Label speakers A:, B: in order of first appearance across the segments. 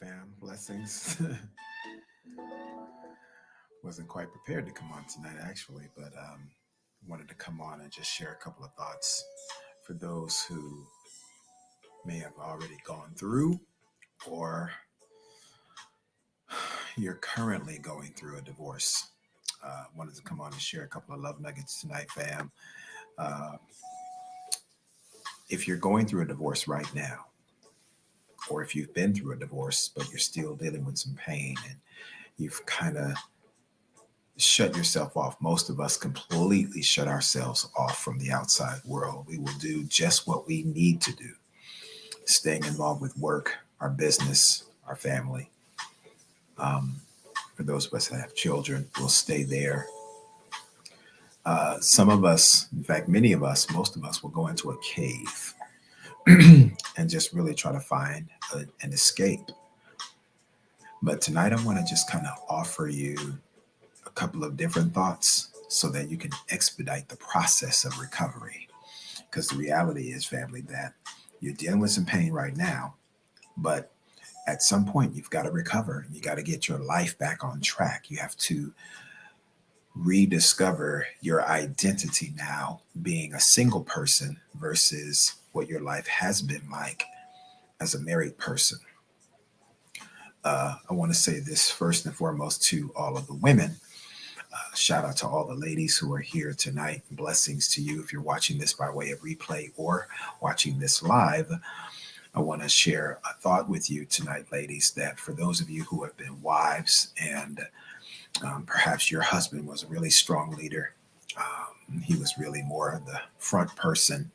A: fam. Blessings. Wasn't quite prepared to come on tonight, actually, but wanted to come on and just share a couple of thoughts for those who may have already gone through or you're currently going through a divorce. Wanted to come on and share a couple of love nuggets tonight, fam. Uh, if you're going through a divorce right now, or if you've been through a divorce, but you're still dealing with some pain and you've kind of shut yourself off. Most of us completely shut ourselves off from the outside world. We will do just what we need to do, staying involved with work, our business, our family. Um, for those of us that have children, we'll stay there. Some of us, in fact, many of us, most of us will go into a cave and just really try to find an escape. But tonight, I want to just kind of offer you a couple of different thoughts so that you can expedite the process of recovery. Because the reality is, family, that you're dealing with some pain right now, but at some point you've got to recover. You got to get your life back on track. You have to rediscover your identity now, being a single person versus what your life has been like as a married person. I want to say this first and foremost to all of the women. Shout out to all the ladies who are here tonight. Blessings to you if you're watching this by way of replay or watching this live. I want to share a thought with you tonight, ladies, that for those of you who have been wives and perhaps your husband was a really strong leader, he was really more the front person,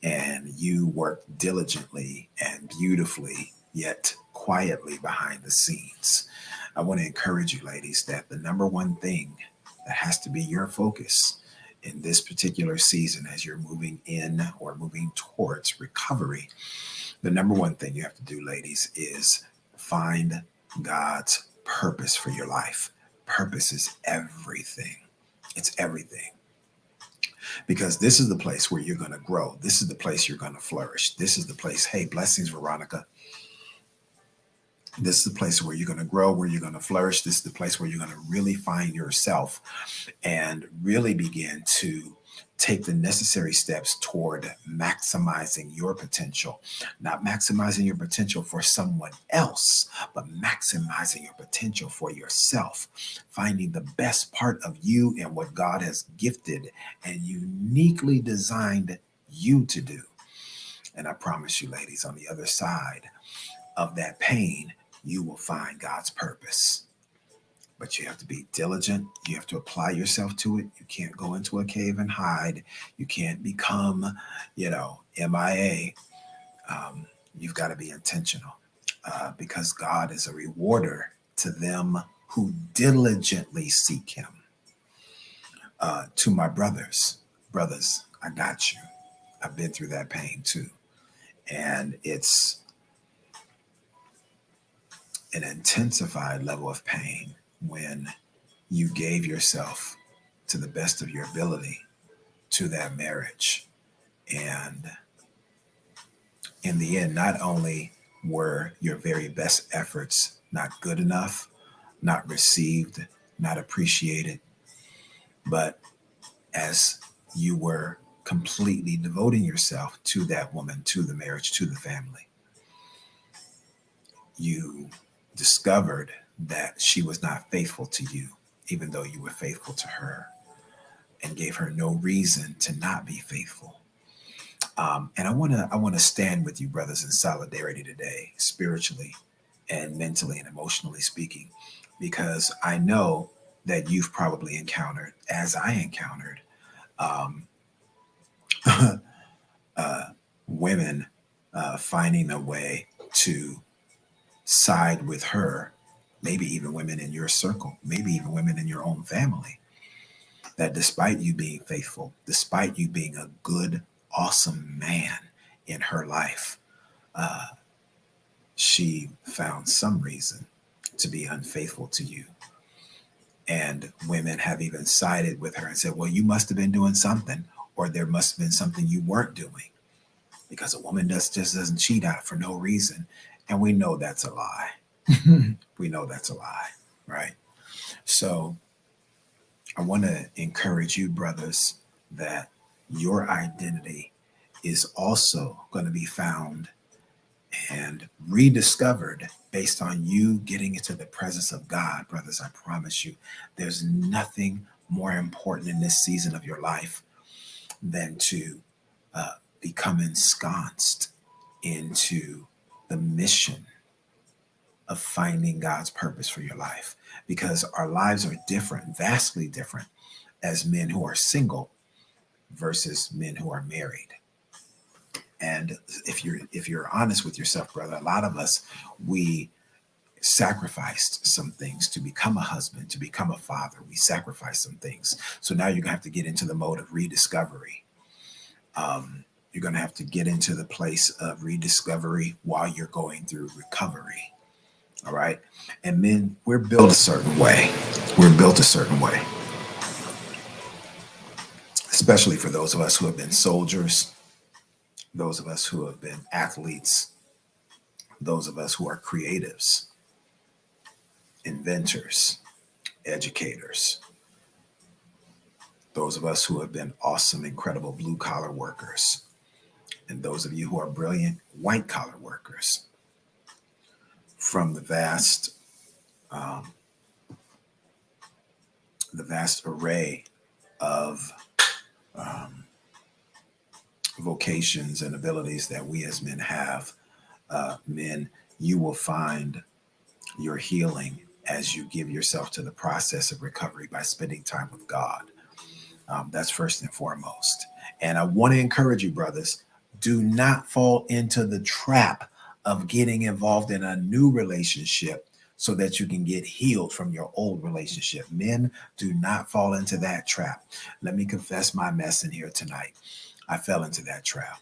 A: and you worked diligently and beautifully, yet quietly behind the scenes. I want to encourage you, ladies, that the number one thing that has to be your focus in this particular season as you're moving in or moving towards recovery, the number one thing you have to do, ladies, is find God's purpose for your life. Purpose is everything. It's everything. Because this is the place where you're going to grow. This is the place you're going to flourish. This is the place, hey, blessings, Veronica. This is the place where you're going to grow, where you're going to flourish. This is the place where you're going to really find yourself and really begin to take the necessary steps toward maximizing your potential. Not maximizing your potential for someone else, but maximizing your potential for yourself. Finding the best part of you and what God has gifted and uniquely designed you to do. And I promise you, ladies, on the other side of that pain, you will find God's purpose. But you have to be diligent. You have to apply yourself to it. You can't go into a cave and hide. You can't become, MIA. You've got to be intentional because God is a rewarder to them who diligently seek him. To my brothers, I got you. I've been through that pain too. And it's an intensified level of pain when you gave yourself to the best of your ability to that marriage. And in the end, not only were your very best efforts not good enough, not received, not appreciated, but as you were completely devoting yourself to that woman, to the marriage, to the family, you discovered that she was not faithful to you, even though you were faithful to her, and gave her no reason to not be faithful. And I want to stand with you, brothers, in solidarity today, spiritually and mentally and emotionally speaking, because I know that you've probably encountered, as I encountered, um, uh, women finding a way to side with her, maybe even women in your circle, maybe even women in your own family, that despite you being faithful, despite you being a good, awesome man in her life, uh, she found some reason to be unfaithful to you. And women have even sided with her and said, well, you must have been doing something, or there must have been something you weren't doing, because a woman just doesn't cheat out for no reason. And we know that's a lie. We know that's a lie, right? So I want to encourage you, brothers, that your identity is also going to be found and rediscovered based on you getting into the presence of God. Brothers, I promise you, there's nothing more important in this season of your life than to become ensconced into the mission of finding God's purpose for your life, because our lives are different, vastly different, as men who are single versus men who are married. And if you're honest with yourself, brother, a lot of us, we sacrificed some things to become a husband, to become a father. We sacrificed some things. So now you're gonna have to get into the mode of rediscovery. You're gonna have to get into the place of rediscovery while you're going through recovery. All right. And men, we're built a certain way. We're built a certain way, especially for those of us who have been soldiers, those of us who have been athletes, those of us who are creatives, inventors, educators, those of us who have been awesome, incredible blue collar workers, and those of you who are brilliant white collar workers. From um, the vast array of um, vocations and abilities that we as men have, men, you will find your healing as you give yourself to the process of recovery by spending time with God. That's first and foremost. And I want to encourage you, brothers, do not fall into the trap of getting involved in a new relationship so that you can get healed from your old relationship. Men, do not fall into that trap. Let me confess my mess in here tonight. I fell into that trap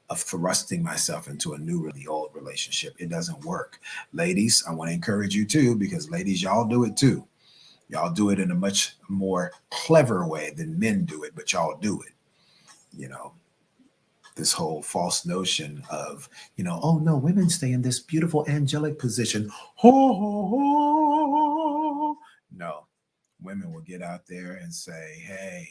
A: of thrusting myself into a new, really old relationship. It doesn't work. Ladies, I want to encourage you too, because ladies, y'all do it too. Y'all do it in a much more clever way than men do it, but y'all do it. You know, this whole false notion of, oh no, women stay in this beautiful angelic position. Ho, ho, ho. No, women will get out there and say, hey,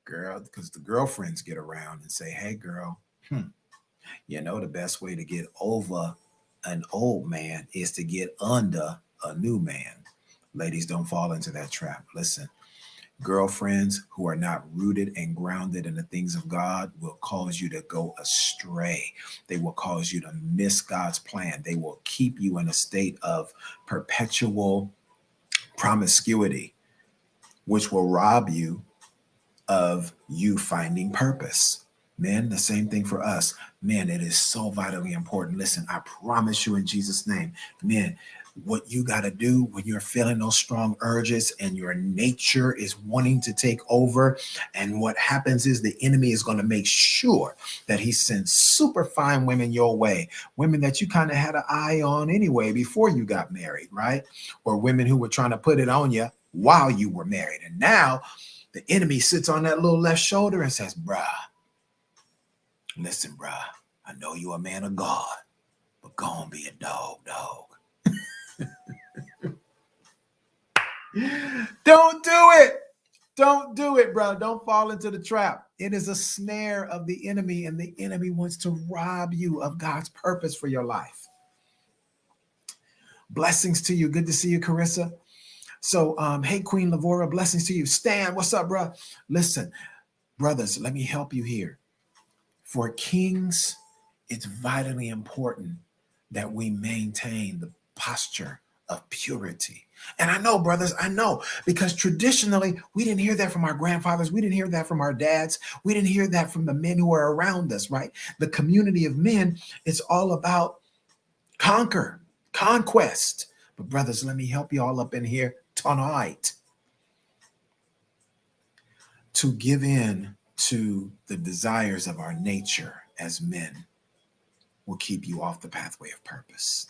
A: girl, because the girlfriends get around and say, hey, girl, the best way to get over an old man is to get under a new man. Ladies, don't fall into that trap. Listen, girlfriends who are not rooted and grounded in the things of God will cause you to go astray. They will cause you to miss God's plan. They will keep you in a state of perpetual promiscuity, which will rob you of you finding purpose. Men, the same thing for us. Men, it is so vitally important. Listen, I promise you in Jesus' name, men, what you got to do when you're feeling those strong urges and your nature is wanting to take over, and what happens is the enemy is going to make sure that he sends super fine women your way, women that you kind of had an eye on anyway before you got married, right? Or women who were trying to put it on you while you were married. And now the enemy sits on that little left shoulder and says, bruh, listen, bruh, I know you're a man of God, but go and be a dog. Don't do it. Don't do it, bro. Don't fall into the trap. It is a snare of the enemy, and the enemy wants to rob you of God's purpose for your life. Blessings to you. Good to see you, Carissa. So, hey, Queen Lavora, blessings to you. Stan, what's up, bro? Listen, brothers, let me help you here. For kings, it's vitally important that we maintain the posture of purity. And I know, brothers, I know, because traditionally we didn't hear that from our grandfathers. We didn't hear that from our dads. We didn't hear that from the men who are around us, right? The community of men, it's all about conquest. But brothers, let me help you all up in here tonight. To give in to the desires of our nature as men will keep you off the pathway of purpose.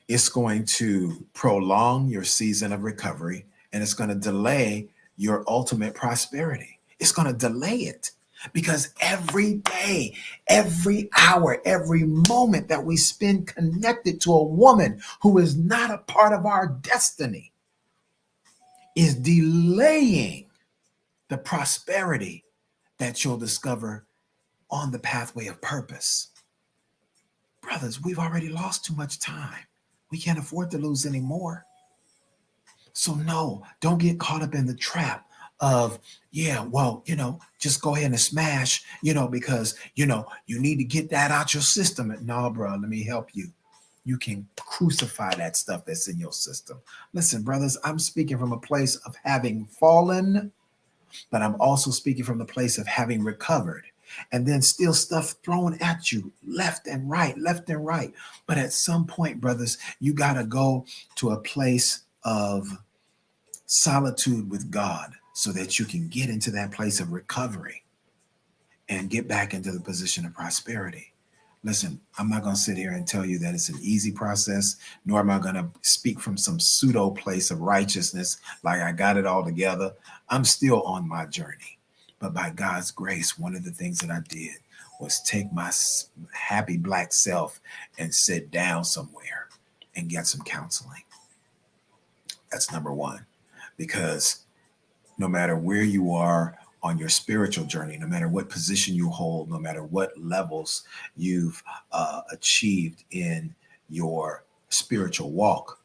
A: It's going to prolong your season of recovery, and it's going to delay your ultimate prosperity. It's going to delay it Because every day, every hour, every moment that we spend connected to a woman who is not a part of our destiny is delaying the prosperity that you'll discover on the pathway of purpose. Brothers, we've already lost too much time. We can't afford to lose any more. So no, don't get caught up in the trap of, yeah, well, just go ahead and smash, because, you need to get that out your system. And no, bro, let me help you. You can crucify that stuff that's in your system. Listen, brothers, I'm speaking from a place of having fallen, but I'm also speaking from the place of having recovered. And then still stuff thrown at you left and right, left and right. But at some point, brothers, you got to go to a place of solitude with God so that you can get into that place of recovery and get back into the position of prosperity. Listen, I'm not going to sit here and tell you that it's an easy process, nor am I going to speak from some pseudo place of righteousness like I got it all together. I'm still on my journey. But by God's grace, one of the things that I did was take my happy black self and sit down somewhere and get some counseling. That's number one. Because no matter where you are on your spiritual journey, no matter what position you hold, no matter what levels you've achieved in your spiritual walk,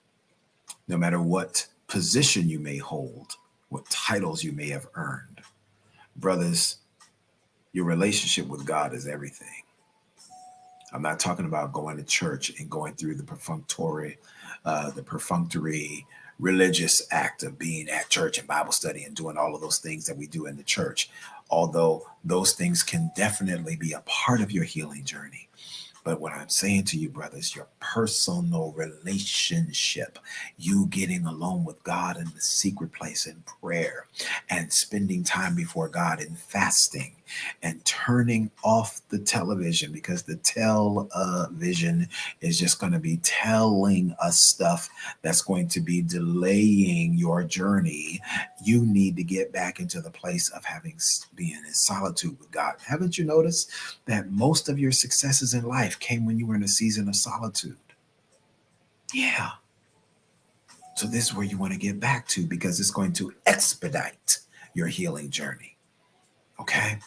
A: no matter what position you may hold, what titles you may have earned, brothers, your relationship with God is everything. I'm not talking about going to church and going through the perfunctory religious act of being at church and Bible study and doing all of those things that we do in the church. Although those things can definitely be a part of your healing journey. But what I'm saying to you, brothers, your personal relationship, you getting alone with God in the secret place in prayer and spending time before God in fasting and turning off the television, because the television is just going to be telling us stuff that's going to be delaying your journey. You need to get back into the place of being in solitude with God. Haven't you noticed that most of your successes in life came when you were in a season of solitude? Yeah. So this is where you want to get back to, because it's going to expedite your healing journey. Okay.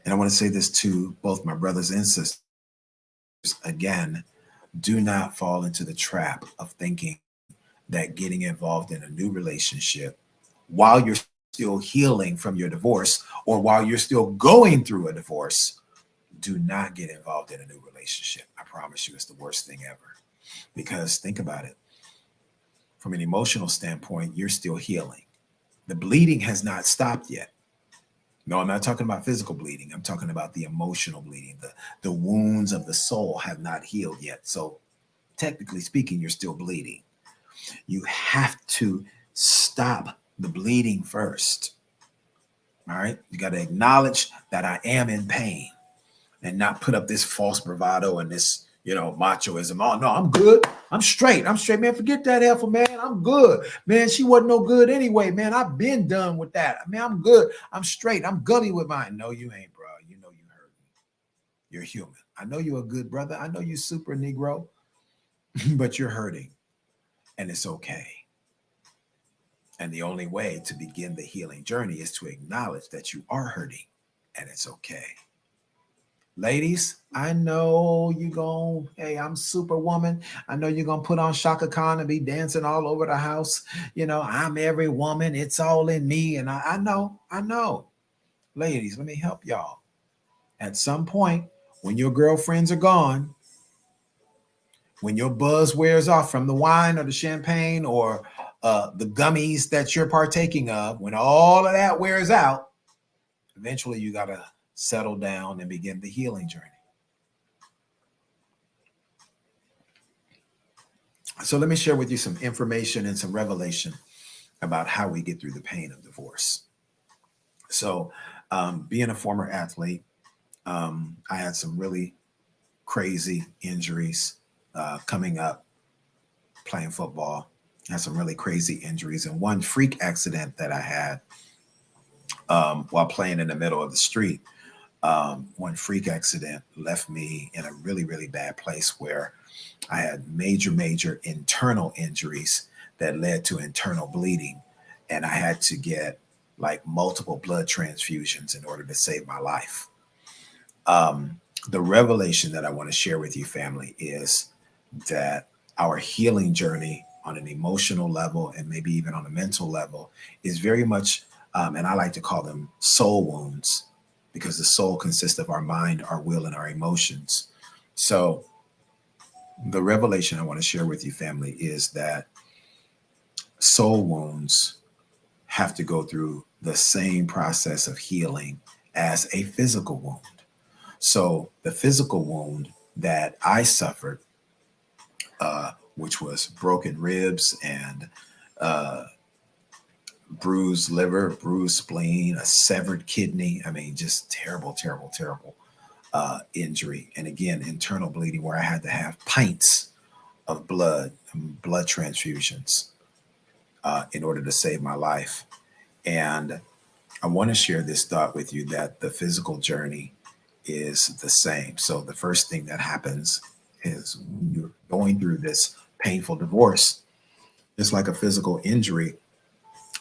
A: And I want to say this to both my brothers and sisters. Again, do not fall into the trap of thinking that getting involved in a new relationship while you're still healing from your divorce or while you're still going through a divorce, do not get involved in a new relationship. I promise you, it's the worst thing ever. Because think about it. From an emotional standpoint, you're still healing. The bleeding has not stopped yet. No, I'm not talking about physical bleeding. I'm talking about the emotional bleeding. The wounds of the soul have not healed yet. So technically speaking, you're still bleeding. You have to stop the bleeding first. All right. You got to acknowledge that I am in pain and not put up this false bravado and this, machoism. Oh, no, I'm good. I'm straight. Man. Forget that heifer, man. I'm good. Man, she wasn't no good anyway, man. I've been done with that. Man, I'm good. I'm straight. I'm gully with mine. No, you ain't, bro. You know you hurt me. You're human. I know you're a good brother. I know you super Negro, but you're hurting. And it's okay. And the only way to begin the healing journey is to acknowledge that you are hurting, and it's okay. Ladies, I know you gon' hey, I'm Superwoman. I know you're gonna put on Shaka Khan and be dancing all over the house. I'm every woman, it's all in me. And I know. Ladies, let me help y'all. At some point, when your girlfriends are gone, when your buzz wears off from the wine or the champagne or the gummies that you're partaking of, when all of that wears out, eventually you got to settle down and begin the healing journey. So let me share with you some information and some revelation about how we get through the pain of divorce. So being a former athlete, I had some really crazy injuries coming up playing football. I had some really crazy injuries. And one freak accident that I had while playing in the middle of the street. One freak accident left me in a really, really bad place where I had major internal injuries that led to internal bleeding. And I had to get like multiple blood transfusions in order to save my life. Um, the revelation that I want to share with you, family, is that our healing journey on an emotional level and maybe even on a mental level is very much, and I like to call them soul wounds, because the soul consists of our mind, our will, and our emotions. So, the revelation I want to share with you, family, is that soul wounds have to go through the same process of healing as a physical wound. So, the physical wound that I suffered, which was broken ribs and uh, bruised liver, bruised spleen, a severed kidney. I mean, just terrible injury. And again, internal bleeding where I had to have pints of blood transfusions in order to save my life. And I want to share this thought with you that the physical journey is the same. So the first thing that happens is when you're going through this painful divorce, it's like a physical injury.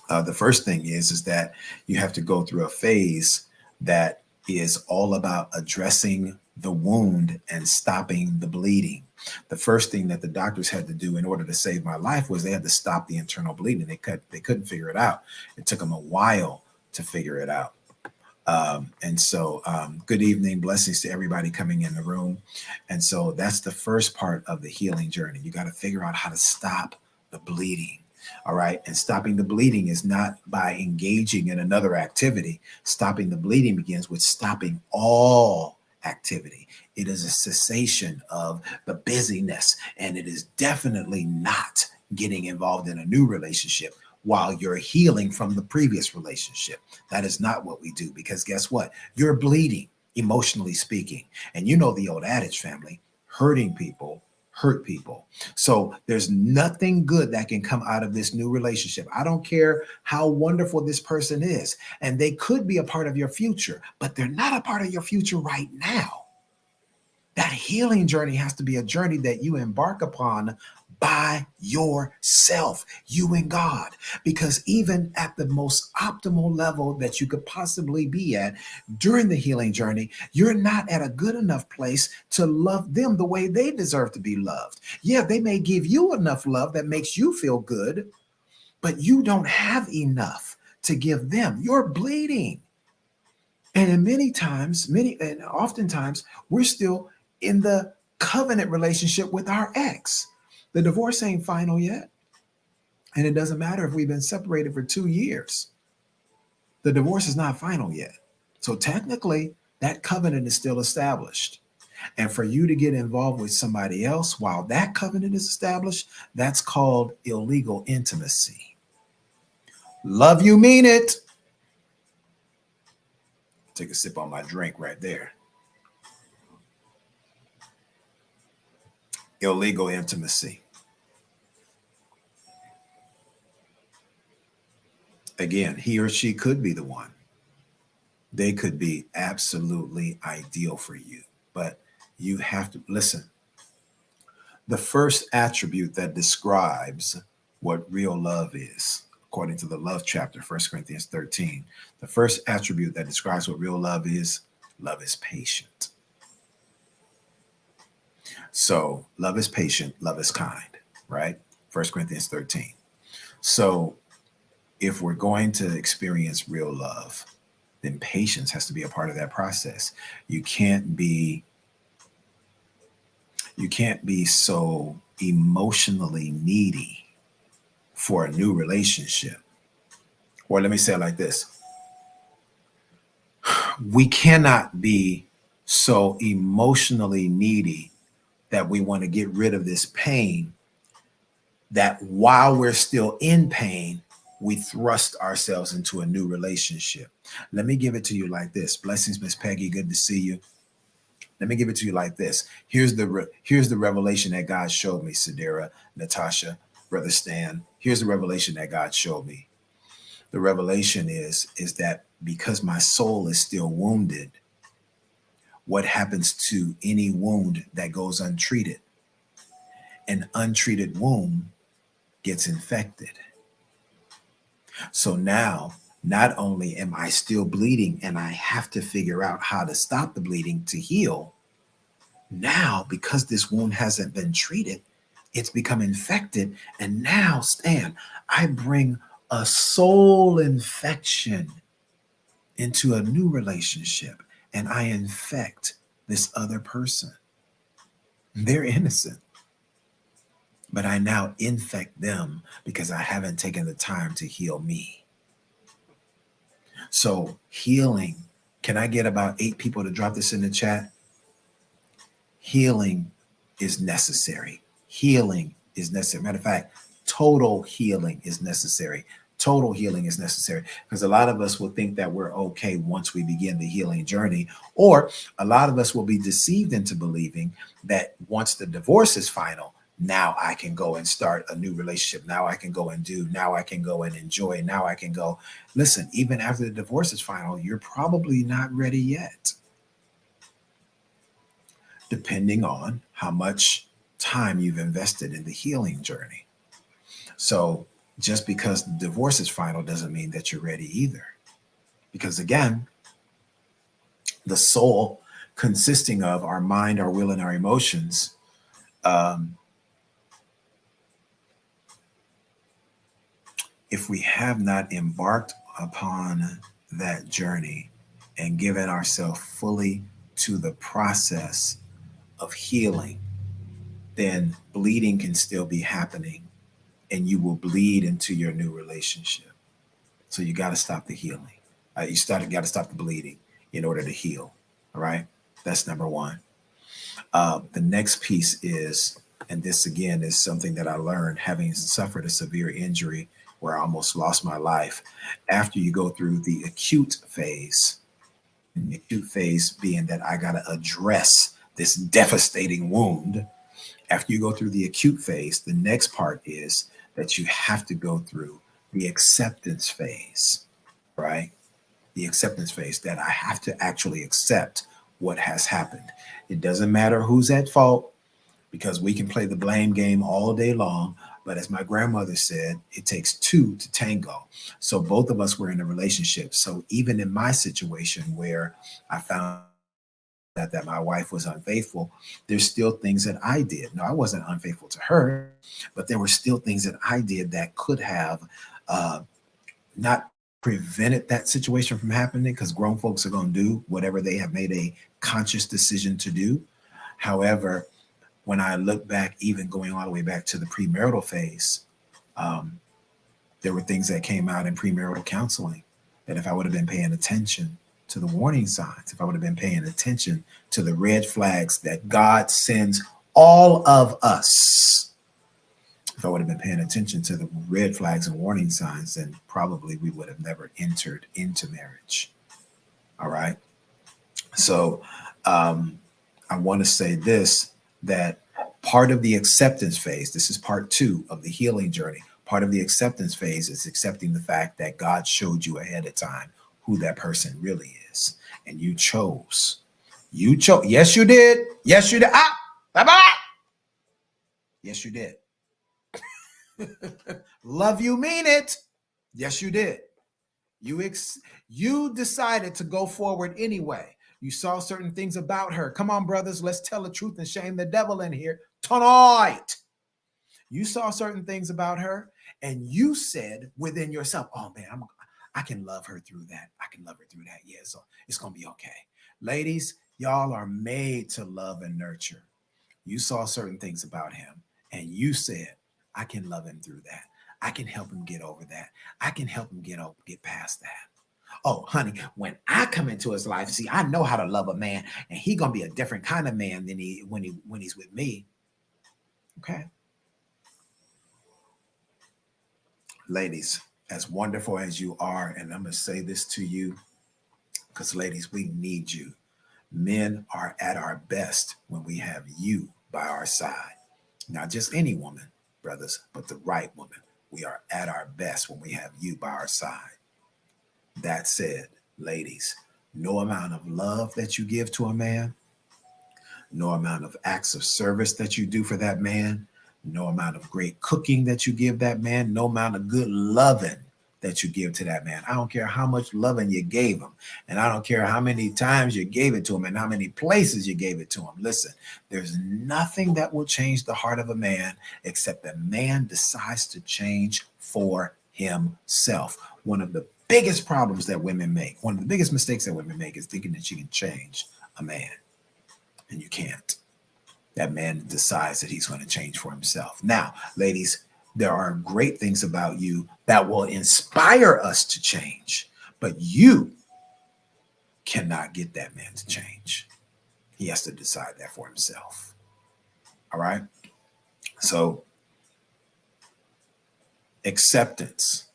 A: The first thing is that you have to go through a phase that is all about addressing the wound and stopping the bleeding. The first thing that the doctors had to do in order to save my life was they had to stop the internal bleeding. They couldn't figure it out. It took them a while to figure it out. Good evening, blessings to everybody coming in the room. And so that's the first part of the healing journey. You got to figure out how to stop the bleeding. All right. And stopping the bleeding is not by engaging in another activity. Stopping the bleeding begins with stopping all activity. It is a cessation of the busyness, and it is definitely not getting involved in a new relationship while you're healing from the previous relationship. That is not what we do, because guess what? You're bleeding, emotionally speaking. And you know the old adage, family, hurting people hurt people. So there's nothing good that can come out of this new relationship. I don't care how wonderful this person is. And they could be a part of your future, but they're not a part of your future right now. That healing journey has to be a journey that you embark upon by yourself, you and God. Because even at the most optimal level that you could possibly be at during the healing journey, you're not at a good enough place to love them the way they deserve to be loved. Yeah, they may give you enough love that makes you feel good, but you don't have enough to give them. You're bleeding. And oftentimes, we're still in the covenant relationship with our ex. The divorce ain't final yet. And it doesn't matter if we've been separated for 2 years. The divorce is not final yet. So technically, that covenant is still established. And for you to get involved with somebody else while that covenant is established, that's called illegal intimacy. Love you, mean it. Take a sip on my drink right there. Illegal intimacy. Again, he or she could be the one. They could be absolutely ideal for you, but you have to listen. The first attribute that describes what real love is, according to the love chapter, 1 Corinthians 13, the first attribute that describes what real love is patient. So love is patient, love is kind, right? 1 Corinthians 13. So if we're going to experience real love, then patience has to be a part of that process. You can't be so emotionally needy for a new relationship. Or let me say it like this. We cannot be so emotionally needy that we want to get rid of this pain, that while we're still in pain, we thrust ourselves into a new relationship. Let me give it to you like this. Blessings, Miss Peggy. Good to see you. Let me give it to you like this. Here's the revelation that God showed me, Sadira, Natasha, Brother Stan. Here's the revelation that God showed me. The revelation is that because my soul is still wounded, what happens to any wound that goes untreated? An untreated wound gets infected. So now, not only am I still bleeding and I have to figure out how to stop the bleeding to heal, now because this wound hasn't been treated, it's become infected. And now, Stan, I bring a soul infection into a new relationship and I infect this other person. They're innocent, but I now infect them because I haven't taken the time to heal me. So, healing, can I get about 8 people to drop this in the chat? Healing is necessary. Healing is necessary. Matter of fact, total healing is necessary. Total healing is necessary because a lot of us will think that we're okay once we begin the healing journey, or a lot of us will be deceived into believing that once the divorce is final, now I can go and start a new relationship. Now I can go and do, now I can go and enjoy, now I can go. Listen, even after the divorce is final, you're probably not ready yet, depending on how much time you've invested in the healing journey. So just because the divorce is final doesn't mean that you're ready either. Because again, the soul consisting of our mind, our will, and our emotions, um, if we have not embarked upon that journey and given ourselves fully to the process of healing, then bleeding can still be happening and you will bleed into your new relationship. So you got to stop the healing. Got to stop the bleeding in order to heal. All right. That's number one. The next piece is, and this again is something that I learned having suffered a severe injury where I almost lost my life. After you go through the acute phase, and the acute phase being that I got to address this devastating wound. After you go through the acute phase, the next part is that you have to go through the acceptance phase, right? The acceptance phase, that I have to actually accept what has happened. It doesn't matter who's at fault because we can play the blame game all day long. But as my grandmother said, it takes two to tango. So both of us were in a relationship. So even in my situation where I found that my wife was unfaithful, there's still things that I did. No, I wasn't unfaithful to her, but there were still things that I did that could have not prevented that situation from happening, because grown folks are going to do whatever they have made a conscious decision to do. However, when I look back, even going all the way back to the premarital phase, um, there were things that came out in premarital counseling that if I would have been paying attention to the warning signs, if I would have been paying attention to the red flags that God sends all of us, if I would have been paying attention to the red flags and warning signs, then probably we would have never entered into marriage. All right. So I want to say this, that part of the acceptance phase, this is part 2 of the healing journey. Part of the acceptance phase is accepting the fact that God showed you ahead of time who that person really is. And you chose. You chose. Yes, you did. Yes, you did. Ah, bye-bye. Yes, you did. Love you, mean it. Yes, you did. You decided to go forward anyway. You saw certain things about her. Come on, brothers, let's tell the truth and shame the devil in here tonight. You saw certain things about her, and you said within yourself, "Oh man, I can love her through that. I can love her through that. Yeah, so it's gonna be okay." Ladies, y'all are made to love and nurture. You saw certain things about him, and you said, "I can love him through that. I can help him get over that. I can help him get past that." Oh, honey, when I come into his life, see, I know how to love a man, and he gonna be a different kind of man than when he's with me. Okay, ladies, as wonderful as you are, and I'm gonna say this to you, because ladies, we need you. Men are at our best when we have you by our side. Not just any woman, brothers, but the right woman. We are at our best when we have you by our side. That said, ladies, no amount of love that you give to a man, no amount of acts of service that you do for that man, no amount of great cooking that you give that man, no amount of good loving that you give to that man. I don't care how much loving you gave him, and I don't care how many times you gave it to him and how many places you gave it to him. Listen, there's nothing that will change the heart of a man except that man decides to change for himself. One of the biggest problems that women make, one of the biggest mistakes that women make is thinking that you can change a man, and you can't. That man decides that he's going to change for himself. Now, ladies, there are great things about you that will inspire us to change, but you cannot get that man to change. He has to decide that for himself. All right. So, acceptance,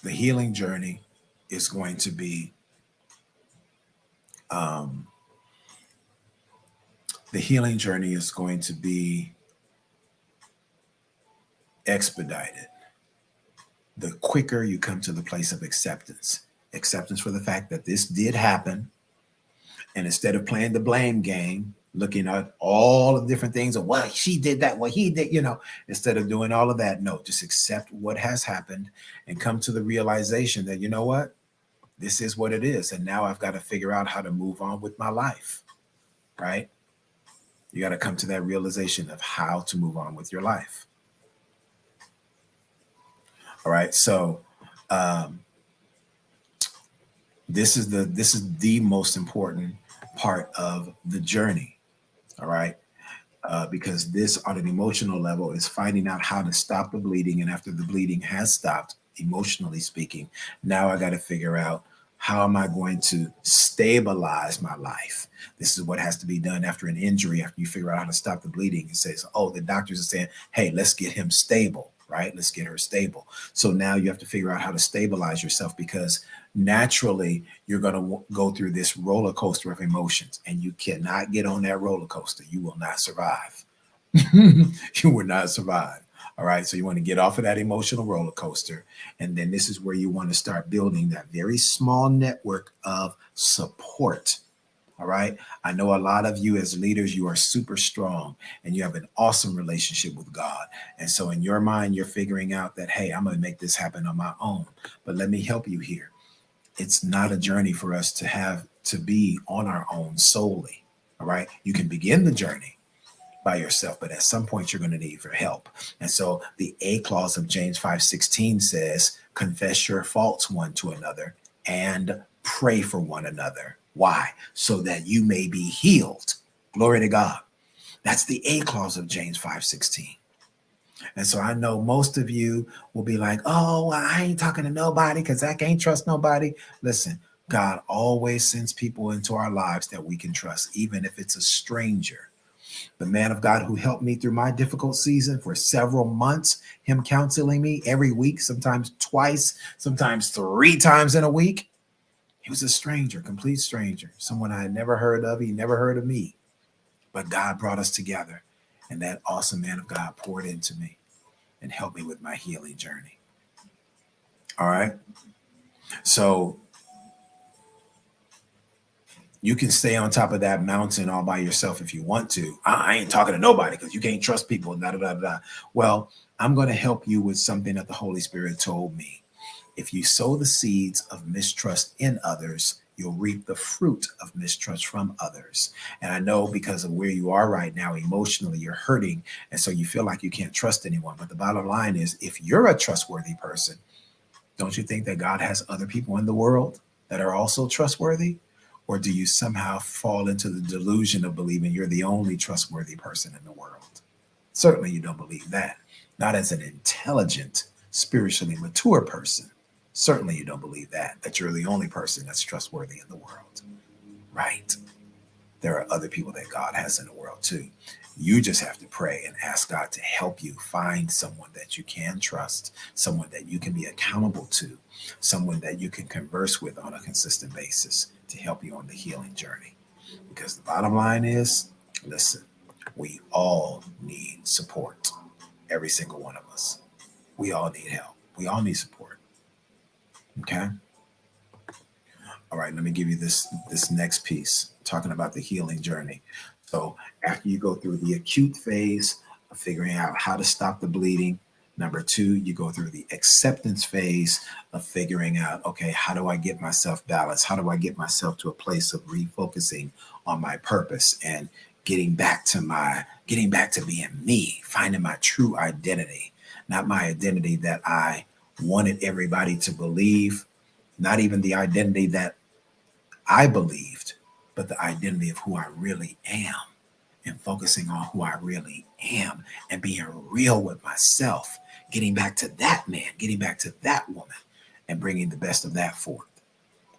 A: the healing journey is going to be, um, the healing journey is going to be expedited the quicker you come to the place of acceptance. Acceptance for the fact that this did happen. And instead of playing the blame game, looking at all the different things of what she did, that what he did, instead of doing all of that, no, just accept what has happened and come to the realization that, you know what, this is what it is. And now I've got to figure out how to move on with my life, right? You got to come to that realization of how to move on with your life. All right. So this is the most important part of the journey. All right. Because this on an emotional level is finding out how to stop the bleeding. And after the bleeding has stopped, emotionally speaking, now I got to figure out how am I going to stabilize my life? This is what has to be done after an injury. After you figure out how to stop the bleeding, it says, oh, the doctors are saying, hey, let's get him stable, right? Let's get her stable. So now you have to figure out how to stabilize yourself, because naturally you're going to go through this roller coaster of emotions, and you cannot get on that roller coaster. You will not survive. You will not survive. All right. So you want to get off of that emotional roller coaster. And then this is where you want to start building that very small network of support. All right. I know a lot of you as leaders, you are super strong and you have an awesome relationship with God. And so in your mind, you're figuring out that, hey, I'm going to make this happen on my own. But let me help you here. It's not a journey for us to have to be on our own solely. All right. You can begin the journey by yourself, but at some point you're going to need for help. And so the A clause of James 5:16 says, confess your faults one to another and pray for one another. Why? So that you may be healed. Glory to God. That's the A clause of James 5:16. And so I know most of you will be like, oh, well, I ain't talking to nobody because I can't trust nobody. Listen, God always sends people into our lives that we can trust, even if it's a stranger. The man of God who helped me through my difficult season for several months, him counseling me every week, sometimes twice, sometimes 3 times in a week. He was a stranger, complete stranger, someone I had never heard of. He never heard of me, but God brought us together. And that awesome man of God poured into me and helped me with my healing journey. All right. So you can stay on top of that mountain all by yourself if you want to. I ain't talking to nobody because you can't trust people. Da, da, da, da. Well, I'm going to help you with something that the Holy Spirit told me. If you sow the seeds of mistrust in others, you'll reap the fruit of mistrust from others. And I know because of where you are right now, emotionally, you're hurting. And so you feel like you can't trust anyone. But the bottom line is, if you're a trustworthy person, don't you think that God has other people in the world that are also trustworthy? Or do you somehow fall into the delusion of believing you're the only trustworthy person in the world? Certainly you don't believe that. Not as an intelligent, spiritually mature person. Certainly you don't believe that you're the only person that's trustworthy in the world. Right? There are other people that God has in the world too. You just have to pray and ask God to help you find someone that you can trust, someone that you can be accountable to, someone that you can converse with on a consistent basis to help you on the healing journey. Because the bottom line is, listen, we all need support. Every single one of us. We all need help. We all need support. Okay? All right, let me give you this next piece, talking about the healing journey. So after you go through the acute phase of figuring out how to stop the bleeding, number two, you go through the acceptance phase of figuring out, okay, how do I get myself balanced? How do I get myself to a place of refocusing on my purpose and getting back to being me, finding my true identity, not my identity that I wanted everybody to believe, not even the identity that I believed, but the identity of who I really am, and focusing on who I really am and being real with myself, getting back to that man, getting back to that woman, and bringing the best of that forth,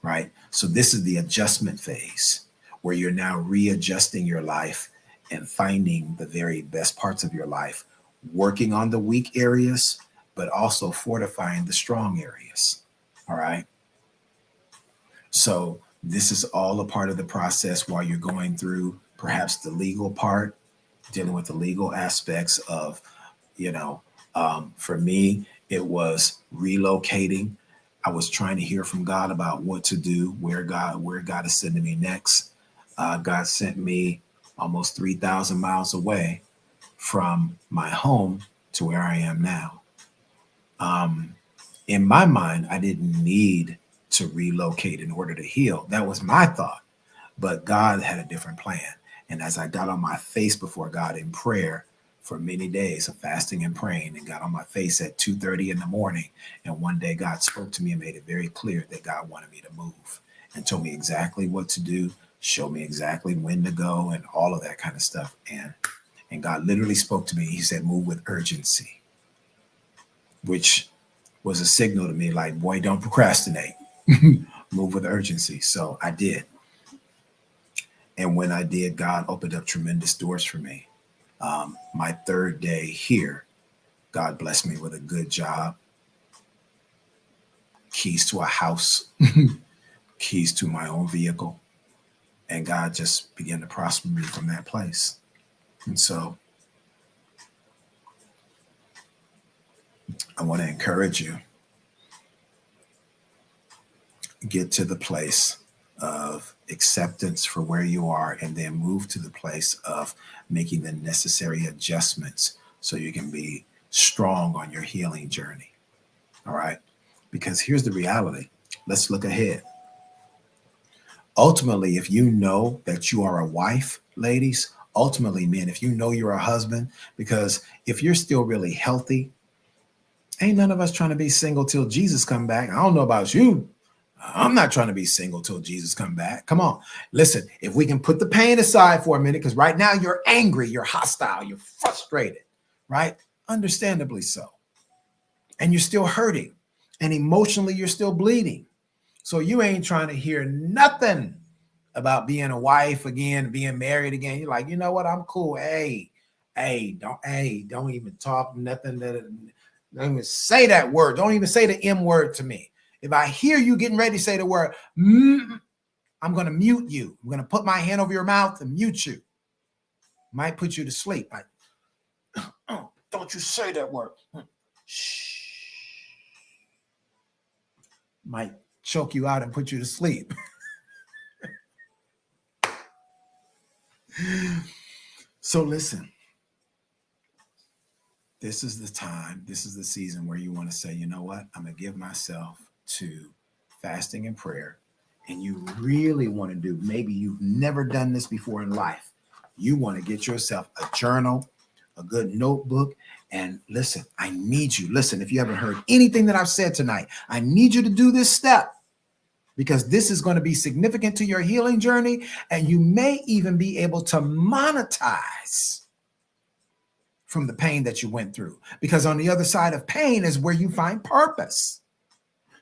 A: right? So this is the adjustment phase where you're now readjusting your life and finding the very best parts of your life, working on the weak areas, but also fortifying the strong areas. All right. So this is all a part of the process while you're going through perhaps the legal part, dealing with the legal aspects of, you know, for me, it was relocating. I was trying to hear from God about what to do, where God is sending me next. God sent me almost 3,000 miles away from my home to where I am now. In my mind, I didn't need to relocate in order to heal. That was my thought. But God had a different plan. And as I got on my face before God in prayer for many days of fasting and praying, and got on my face at 2:30 in the morning, and one day God spoke to me and made it very clear that God wanted me to move and told me exactly what to do, showed me exactly when to go and all of that kind of stuff. And God literally spoke to me. He said, move with urgency, which was a signal to me like, boy, don't procrastinate. Move with urgency. So I did. And when I did, God opened up tremendous doors for me. My third day here, God blessed me with a good job, keys to a house, keys to my own vehicle. And God just began to prosper me from that place. And so I want to encourage you, get to the place of acceptance for where you are, and then move to the place of making the necessary adjustments so you can be strong on your healing journey. All right. Because here's the reality. Let's look ahead. Ultimately, if you know that you are a wife, ladies, ultimately, men, if you know you're a husband, because if you're still really healthy, ain't none of us trying to be single till Jesus come back. I don't know about you. I'm not trying to be single till Jesus come back. Come on. Listen, if we can put the pain aside for a minute, because right now you're angry, you're hostile, you're frustrated, right? Understandably so. And you're still hurting. And emotionally, you're still bleeding. So you ain't trying to hear nothing about being a wife again, being married again. You're like, you know what? I'm cool. Don't even talk nothing. Don't even say that word. Don't even say the M word to me. If I hear you getting ready to say the word, I'm going to mute you. I'm going to put my hand over your mouth and mute you. Might put you to sleep. Like, don't you say that word. Shh. Might choke you out and put you to sleep. So listen, this is the time, this is the season where you want to say, you know what? I'm going to give myself to fasting and prayer. And you really want to do, maybe you've never done this before in life. You want to get yourself a journal, a good notebook. And listen, I need you. Listen, if you haven't heard anything that I've said tonight, I need you to do this step, because this is going to be significant to your healing journey. And you may even be able to monetize from the pain that you went through, because on the other side of pain is where you find purpose.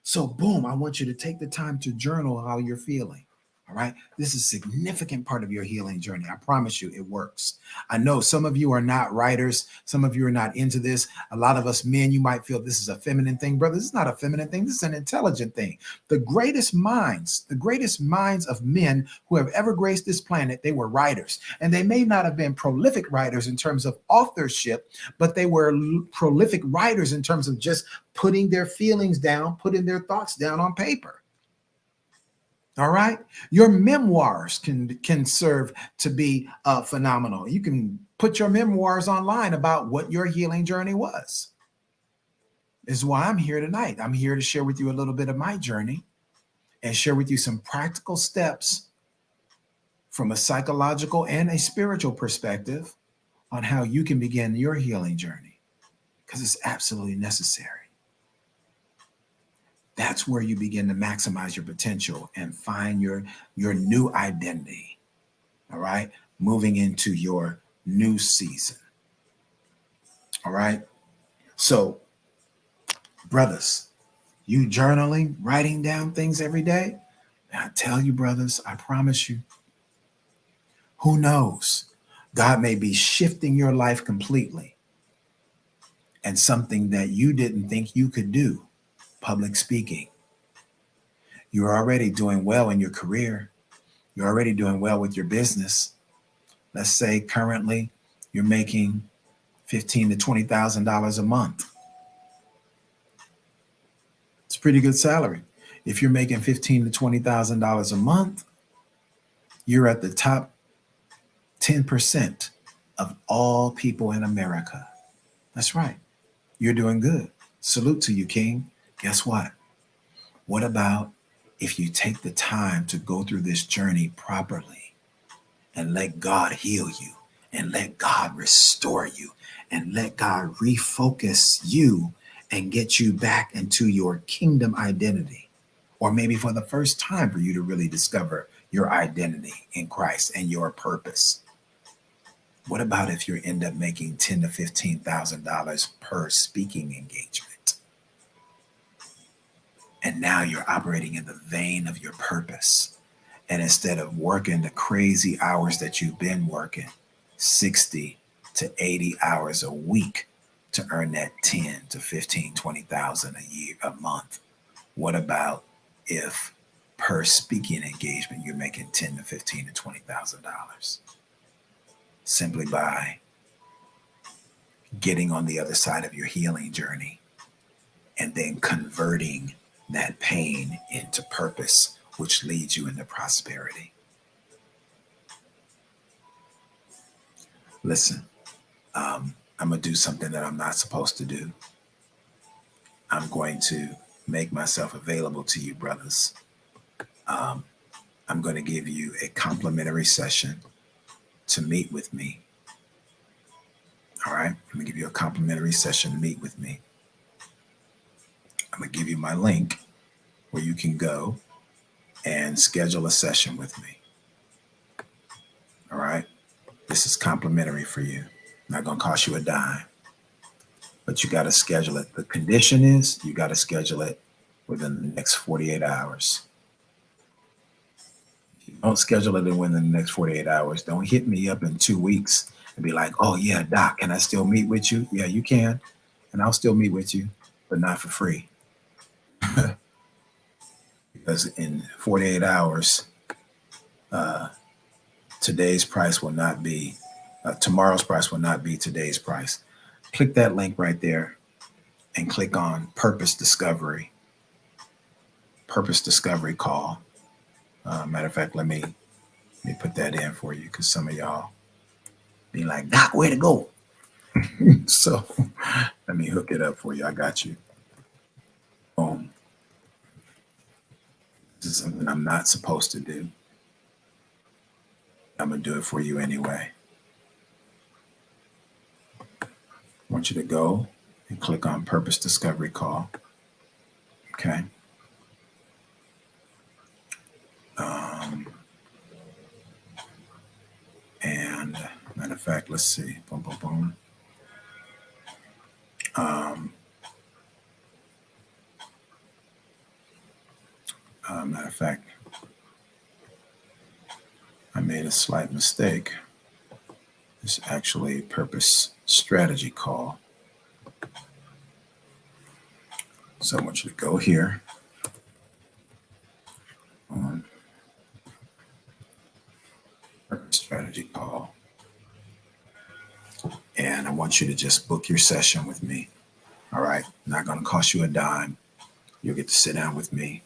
A: So boom, I want you to take the time to journal how you're feeling. All right. This is a significant part of your healing journey. I promise you it works. I know some of you are not writers. Some of you are not into this. A lot of us men, you might feel this is a feminine thing. Brother, this is not a feminine thing. This is an intelligent thing. The greatest minds of men who have ever graced this planet, they were writers. And they may not have been prolific writers in terms of authorship, but they were prolific writers in terms of just putting their feelings down, putting their thoughts down on paper. All right. Your memoirs can serve to be phenomenal. You can put your memoirs online about what your healing journey was. This is why I'm here tonight. I'm here to share with you a little bit of my journey and share with you some practical steps from a psychological and a spiritual perspective on how you can begin your healing journey, because it's absolutely necessary. That's where you begin to maximize your potential and find your new identity. All right, moving into your new season. All right, so brothers, you journaling, writing down things every day, and I tell you, brothers, I promise you, who knows, God may be shifting your life completely, and something that you didn't think you could do, public speaking. You're already doing well in your career. You're already doing well with your business. Let's say currently you're making $15,000 to $20,000 a month. It's a pretty good salary. If you're making $15,000 to $20,000 a month, you're at the top 10% of all people in America. That's right. You're doing good. Salute to you, King. Guess what? What about if you take the time to go through this journey properly and let God heal you and let God restore you and let God refocus you and get you back into your kingdom identity? Or maybe for the first time for you to really discover your identity in Christ and your purpose. What about if you end up making $10,000 to $15,000 per speaking engagement? And now you're operating in the vein of your purpose. And instead of working the crazy hours that you've been working, 60 to 80 hours a week to earn that 10 to 15, 20,000 a year, a month. What about if per speaking engagement, you're making 10 to 15 to $20,000 simply by getting on the other side of your healing journey and then converting that pain into purpose, which leads you into prosperity. Listen, I'm going to do something that I'm not supposed to do. I'm going to make myself available to you, brothers. I'm going to give you a complimentary session to meet with me. All right? I'm going to give you a complimentary session to meet with me. I'm going to give you my link where you can go and schedule a session with me. All right? This is complimentary for you. Not going to cost you a dime, but you got to schedule it. The condition is you got to schedule it within the next 48 hours. If you don't schedule it within the next 48 hours, don't hit me up in 2 weeks and be like, oh, yeah, Doc, can I still meet with you? Yeah, you can. And I'll still meet with you, but not for free. Because in 48 hours, today's price will not be, tomorrow's price will not be today's price. Click that link right there and click on Purpose Discovery call. Matter of fact, let me put that in for you because some of y'all be like, Doc, where to go? So let me hook it up for you. I got you. Boom. This is something I'm not supposed to do. I'm going to do it for you anyway. I want you to go and click on Purpose Discovery Call. Okay. And matter of fact, let's see. Boom, boom, boom. Matter of fact, I made a slight mistake. It's actually a Purpose Strategy Call. So I want you to go here. Purpose Strategy Call. And I want you to just book your session with me. All right. Not going to cost you a dime. You'll get to sit down with me.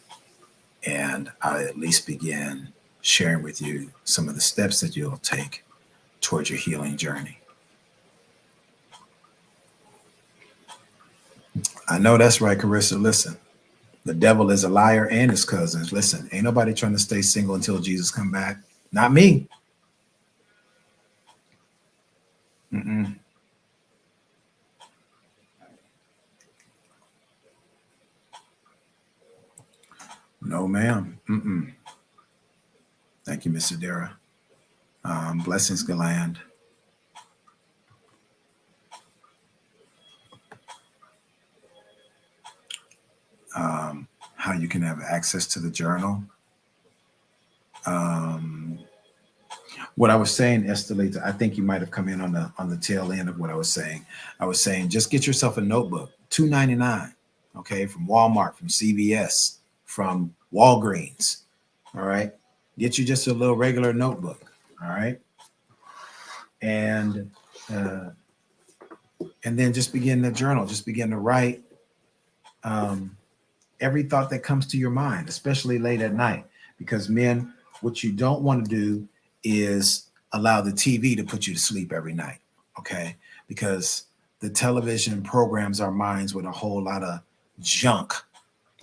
A: And and I at least begin sharing with you some of the steps that you'll take towards your healing journey. I know that's right, Carissa. Listen, the devil is a liar and his cousins. Listen, ain't nobody trying to stay single until Jesus come back. Not me. Mm-mm. No, ma'am. Mm-mm. Thank you, Mr. Dara. Blessings, Galand. How you can have access to the journal. Um, what I was saying, Estelita, I think you might have come in on the tail end of what I was saying. I was saying just get yourself a notebook, $2.99, okay, from Walmart, from CVS, from Walgreens. All right. Get you just a little regular notebook. All right. And uh, and then just begin to journal, just begin to write every thought that comes to your mind, especially late at night. Because men, what you don't want to do is allow the TV to put you to sleep every night. Okay. Because the television programs our minds with a whole lot of junk.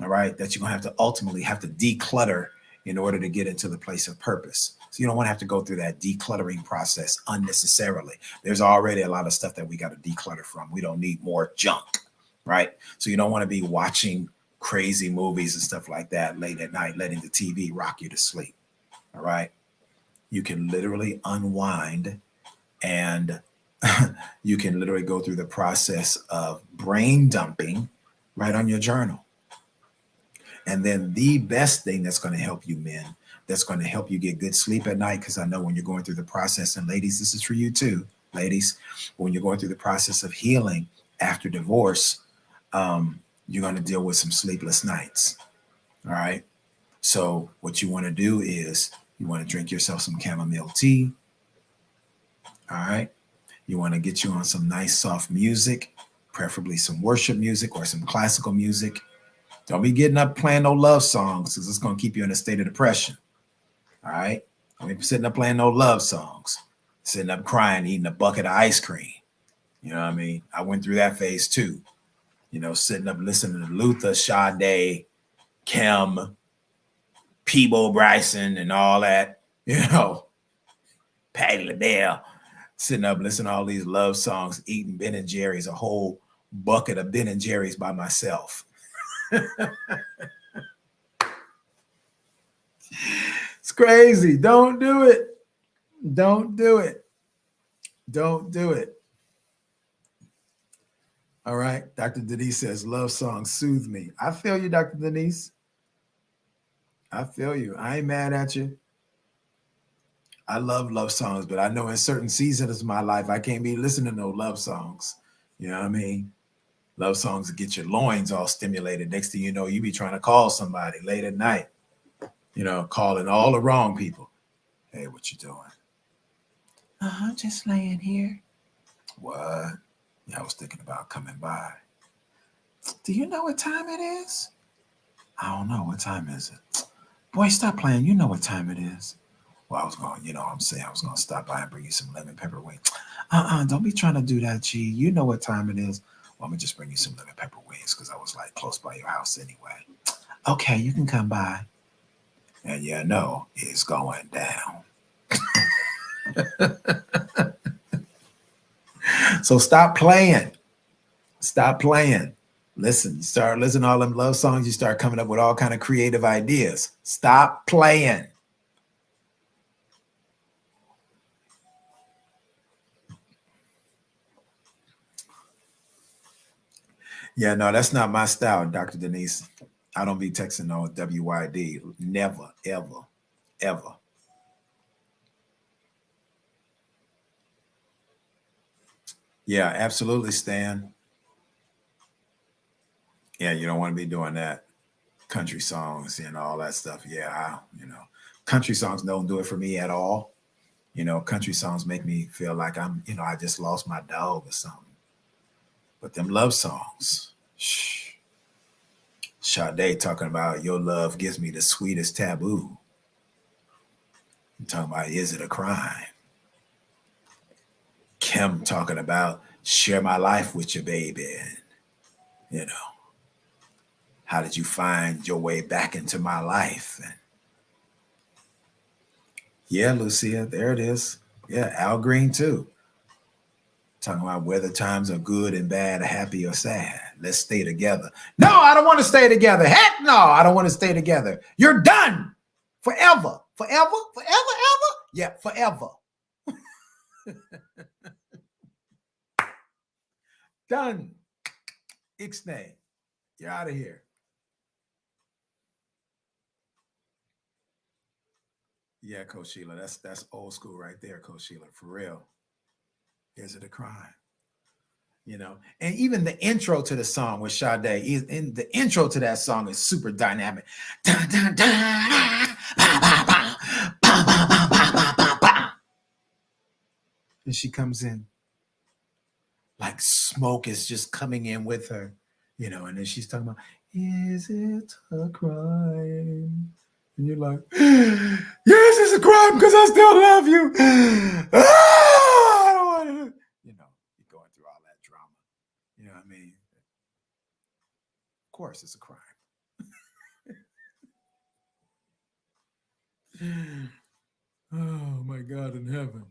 A: All right. That you're going to have to ultimately have to declutter in order to get into the place of purpose. So you don't want to have to go through that decluttering process unnecessarily. There's already a lot of stuff that we got to declutter from. We don't need more junk. Right. So you don't want to be watching crazy movies and stuff like that late at night, letting the TV rock you to sleep. All right. You can literally unwind and you can literally go through the process of brain dumping right on your journal. And then the best thing that's going to help you, men, that's going to help you get good sleep at night, because I know when you're going through the process, and ladies, this is for you too, ladies, when you're going through the process of healing after divorce, you're going to deal with some sleepless nights. All right. So what you want to do is you want to drink yourself some chamomile tea. All right. You want to get you on some nice soft music, preferably some worship music or some classical music. Don't be getting up playing no love songs, because it's going to keep you in a state of depression. All right. Don't be sitting up playing no love songs, sitting up crying, eating a bucket of ice cream. You know what I mean? I went through that phase too. You know, sitting up listening to Luther, Sade, Kim, Peebo Bryson, and all that. You know, Patti LaBelle, sitting up listening to all these love songs, eating Ben and Jerry's, a whole bucket of Ben and Jerry's by myself. It's crazy. Don't do it. Don't do it. Don't do it. All right. Dr. Denise says, love songs soothe me. I feel you, Dr. Denise. I feel you. I ain't mad at you. I love songs, but I know in certain seasons of my life, I can't be listening to no love songs. You know what I mean? Love songs that get your loins all stimulated. Next thing you know, you be trying to call somebody late at night, you know, calling all the wrong people. Hey, what you doing? Just laying here. What? Yeah, I was thinking about coming by. Do you know what time it is? I don't know. What time is it? Boy, stop playing. You know what time it is. Well, I was going, you know what I'm saying? I was going to stop by and bring you some lemon pepper wings. Don't be trying to do that, G. You know what time it is. Well, I'm going to just bring you some lemon pepper wings because I was like close by your house anyway. Okay, you can come by. And you know it's going down. So stop playing. Stop playing. Listen, you start listening to all them love songs, you start coming up with all kind of creative ideas. Stop playing. Yeah, no, that's not my style, Dr. Denise. I don't be texting no WYD. Never, ever, ever. Yeah, absolutely, Stan. Yeah, you don't want to be doing that. Country songs and all that stuff. Yeah, country songs don't do it for me at all. You know, country songs make me feel like I just lost my dog or something. But them love songs, shh. Sade talking about your love gives me the sweetest taboo. I'm talking about, is it a crime? Kim talking about share my life with you, baby. And, you know, how did you find your way back into my life? And yeah, Lucia, there it is. Yeah, Al Green too. Talking about whether times are good and bad, happy or sad. Let's stay together. No, I don't want to stay together. Heck no, I don't want to stay together. You're done. Forever. Forever? Forever? Ever? Yeah, forever. Done. Ixnay. You're out of here. Yeah, Coach Sheila. That's old school right there, Coach Sheila. For real. Is it a crime? You know, and even the intro to the song with Sade, in the intro to that song is super dynamic. Dun, dun, dun, bah, bah, bah, bah, bah, bah, bah, bah, bah, bah. And she comes in like smoke is just coming in with her, you know, and then she's talking about, is it a crime? And you're like, yes, it's a crime because I still love you. I don't want to, you know, you're going through all that drama. You know what I mean? Of course, it's a crime. Oh my God in heaven.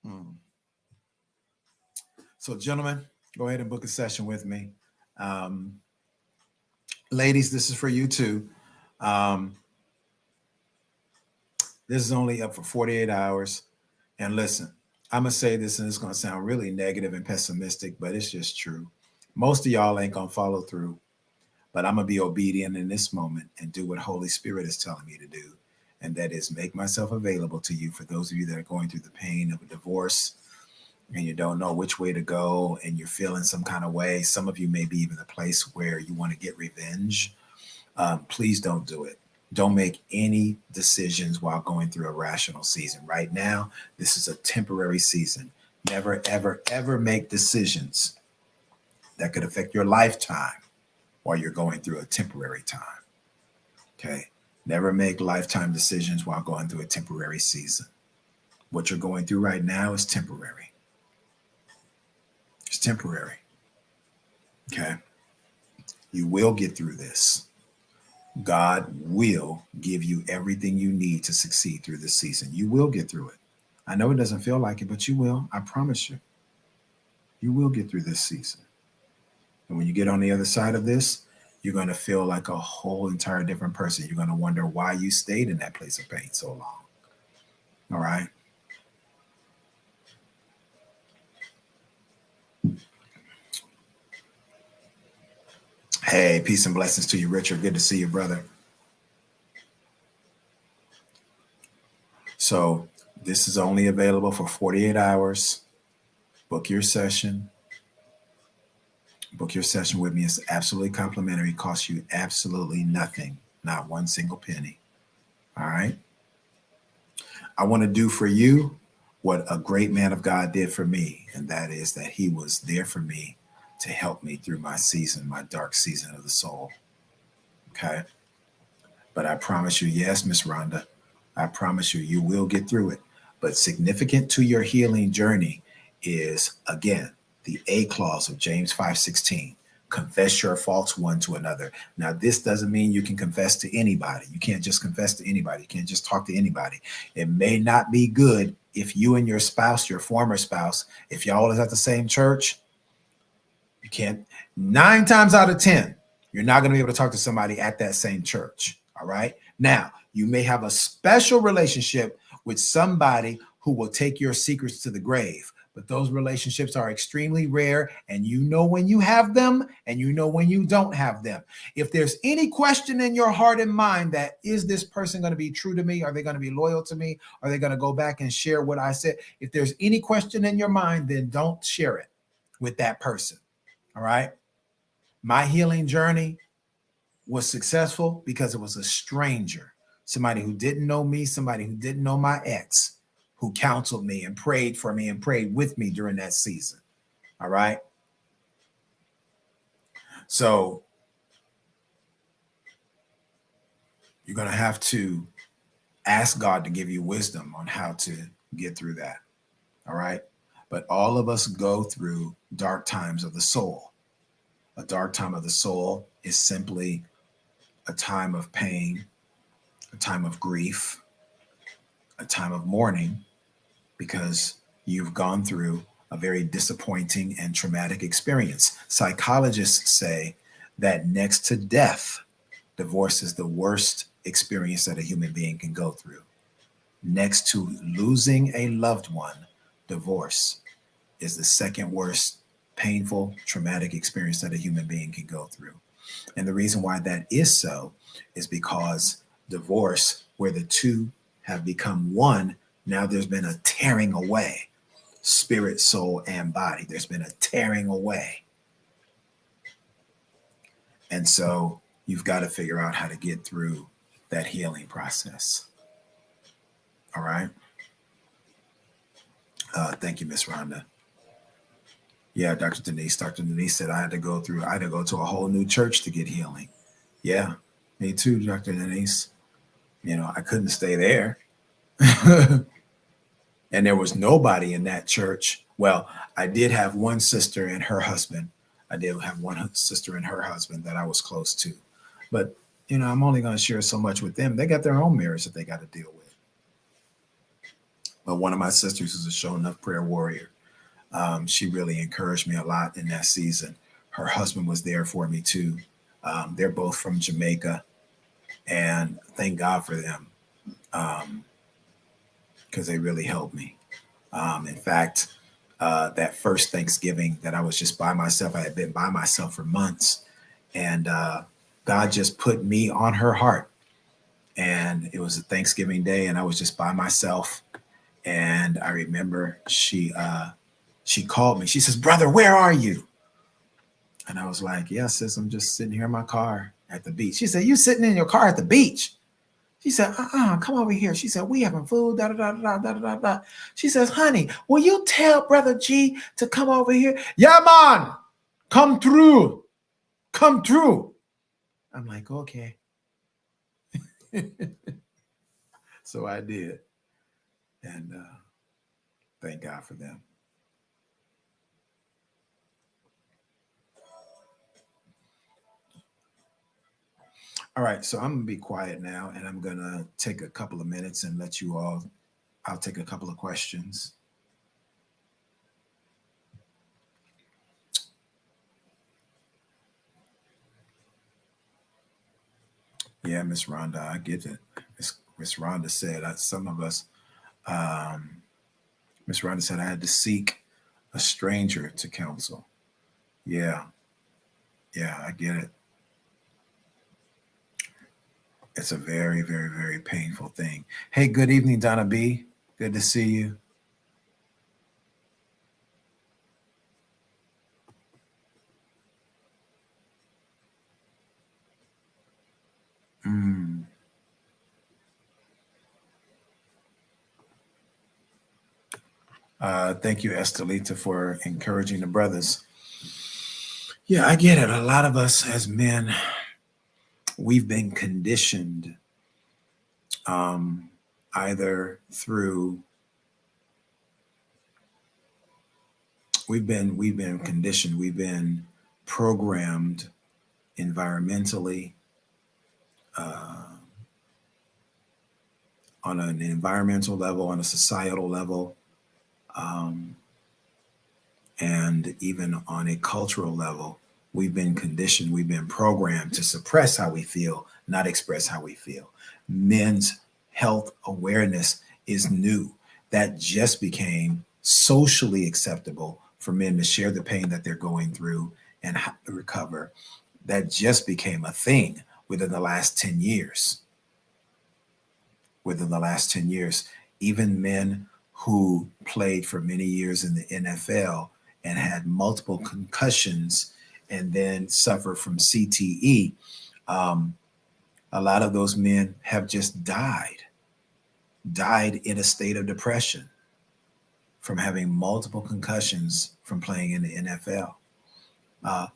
A: Hmm. So, gentlemen, go ahead and book a session with me. Um, Ladies, this is for you too. Um, this is only up for 48 hours. And listen, I'm going to say this, and it's going to sound really negative and pessimistic, but it's just true. Most of y'all ain't going to follow through, but I'm going to be obedient in this moment and do what Holy Spirit is telling me to do. And that is make myself available to you for those of you that are going through the pain of a divorce and you don't know which way to go and you're feeling some kind of way. Some of you may be even a place where you want to get revenge. Please don't do it. Don't make any decisions while going through a rational season. Right now, this is a temporary season. Never, ever, ever make decisions that could affect your lifetime while you're going through a temporary time. Okay. Never make lifetime decisions while going through a temporary season. What you're going through right now is temporary. It's temporary. Okay. You will get through this. God will give you everything you need to succeed through this season. You will get through it. I know it doesn't feel like it, but you will. I promise you. You will get through this season. And when you get on the other side of this, you're going to feel like a whole entire different person. You're going to wonder why you stayed in that place of pain so long. All right. Hey, peace and blessings to you, Richard. Good to see you, brother. So this is only available for 48 hours. Book your session. Book your session with me. It's absolutely complimentary. It costs you absolutely nothing, not one single penny. All right. I want to do for you what a great man of God did for me, and that is that he was there for me to help me through my season, my dark season of the soul. Okay. But I promise you, yes, Miss Rhonda, I promise you, you will get through it. But significant to your healing journey is, again, the A clause of James 5:16. Confess your faults one to another. Now, this doesn't mean you can confess to anybody. You can't just confess to anybody. You can't just talk to anybody. It may not be good if you and your spouse, your former spouse, if y'all is at the same church, you can't. 9 times out of 10, you're not going to be able to talk to somebody at that same church. All right. Now, you may have a special relationship with somebody who will take your secrets to the grave, but those relationships are extremely rare, and you know when you have them and you know when you don't have them. If there's any question in your heart and mind that is this person going to be true to me? Are they going to be loyal to me? Are they going to go back and share what I said? If there's any question in your mind, then don't share it with that person. All right. My healing journey was successful because it was a stranger, somebody who didn't know me, somebody who didn't know my ex, who counseled me and prayed for me and prayed with me during that season. All right. So you're going to have to ask God to give you wisdom on how to get through that. All right. But all of us go through dark times of the soul. A dark time of the soul is simply a time of pain, a time of grief, a time of mourning, because you've gone through a very disappointing and traumatic experience. Psychologists say that next to death, divorce is the worst experience that a human being can go through. Next to losing a loved one, divorce is the second worst painful, traumatic experience that a human being can go through. And the reason why that is so is because divorce, where the two have become one, now there's been a tearing away, spirit, soul, and body. There's been a tearing away. And so you've got to figure out how to get through that healing process. All right. Thank you, Miss Rhonda. Yeah, Dr. Denise. Dr. Denise said I had to go to a whole new church to get healing. Yeah, me too, Dr. Denise. I couldn't stay there. And there was nobody in that church. Well, I did have one sister and her husband. I did have one sister and her husband that I was close to. But, I'm only going to share so much with them. They got their own marriage that they got to deal with. But one of my sisters is a show enough prayer warrior. She really encouraged me a lot in that season. Her husband was there for me too. They're both from Jamaica, and thank God for them, because they really helped me. In fact, that first Thanksgiving that I was just by myself, I had been by myself for months, and God just put me on her heart. And it was a Thanksgiving day, and I was just by myself. And I remember she called me. She says, "Brother, where are you?" And I was like, "Yeah, sis, I'm just sitting here in my car at the beach." She said, "You sitting in your car at the beach?" She said, "Come over here." She said, "We having food, da da da da da da da." She says, "Honey, will you tell Brother G to come over here?" "Yeah, man, come through. Come through." I'm like, "Okay." So I did. And thank God for them. All right, so I'm going to be quiet now, and I'm going to take a couple of minutes and let you all, I'll take a couple of questions. Yeah, Miss Rhonda, I get it. Miss Rhonda said, some of us, Miss Rhonda said, I had to seek a stranger to counsel. Yeah, yeah, I get it. It's a very, very, very painful thing. Hey, good evening, Donna B. Good to see you. Mm. Thank you, Estelita, for encouraging the brothers. Yeah, I get it. A lot of us as men, we've been conditioned either through we've been conditioned, we've been programmed environmentally, uh, on an environmental level, on a societal level, um, and even on a cultural level. We've been conditioned, we've been programmed to suppress how we feel, not express how we feel. Men's health awareness is new. That just became socially acceptable for men to share the pain that they're going through and how to recover. That just became a thing within the last 10 years. Within the last 10 years, even men who played for many years in the NFL and had multiple concussions and then suffer from CTE, um, a lot of those men have just died in a state of depression from having multiple concussions from playing in the NFL.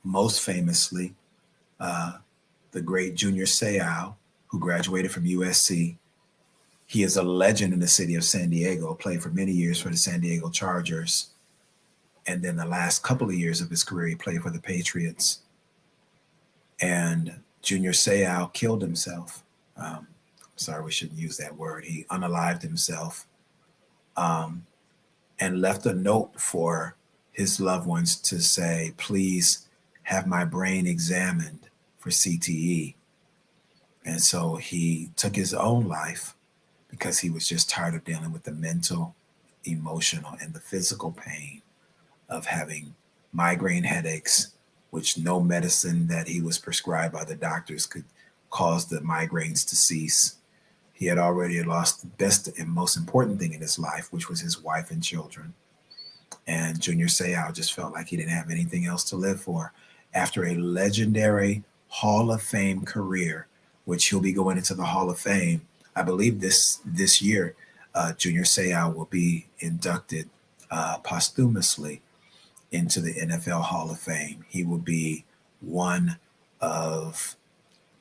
A: Most famously, uh, the great Junior Seau, who graduated from USC. He is a legend in the city of San Diego, played for many years for the San Diego Chargers. And then the last couple of years of his career, he played for the Patriots. And Junior Seau killed himself. Sorry, we shouldn't use that word. He unalived himself, um, and left a note for his loved ones to say, please have my brain examined for CTE. And so he took his own life because he was just tired of dealing with the mental, emotional, and the physical pain of having migraine headaches, which no medicine that he was prescribed by the doctors could cause the migraines to cease. He had already lost the best and most important thing in his life, which was his wife and children. And Junior Seau just felt like he didn't have anything else to live for. After a legendary Hall of Fame career, which he'll be going into the Hall of Fame, I believe this year, Junior Seau will be inducted posthumously into the NFL Hall of Fame. He will be one of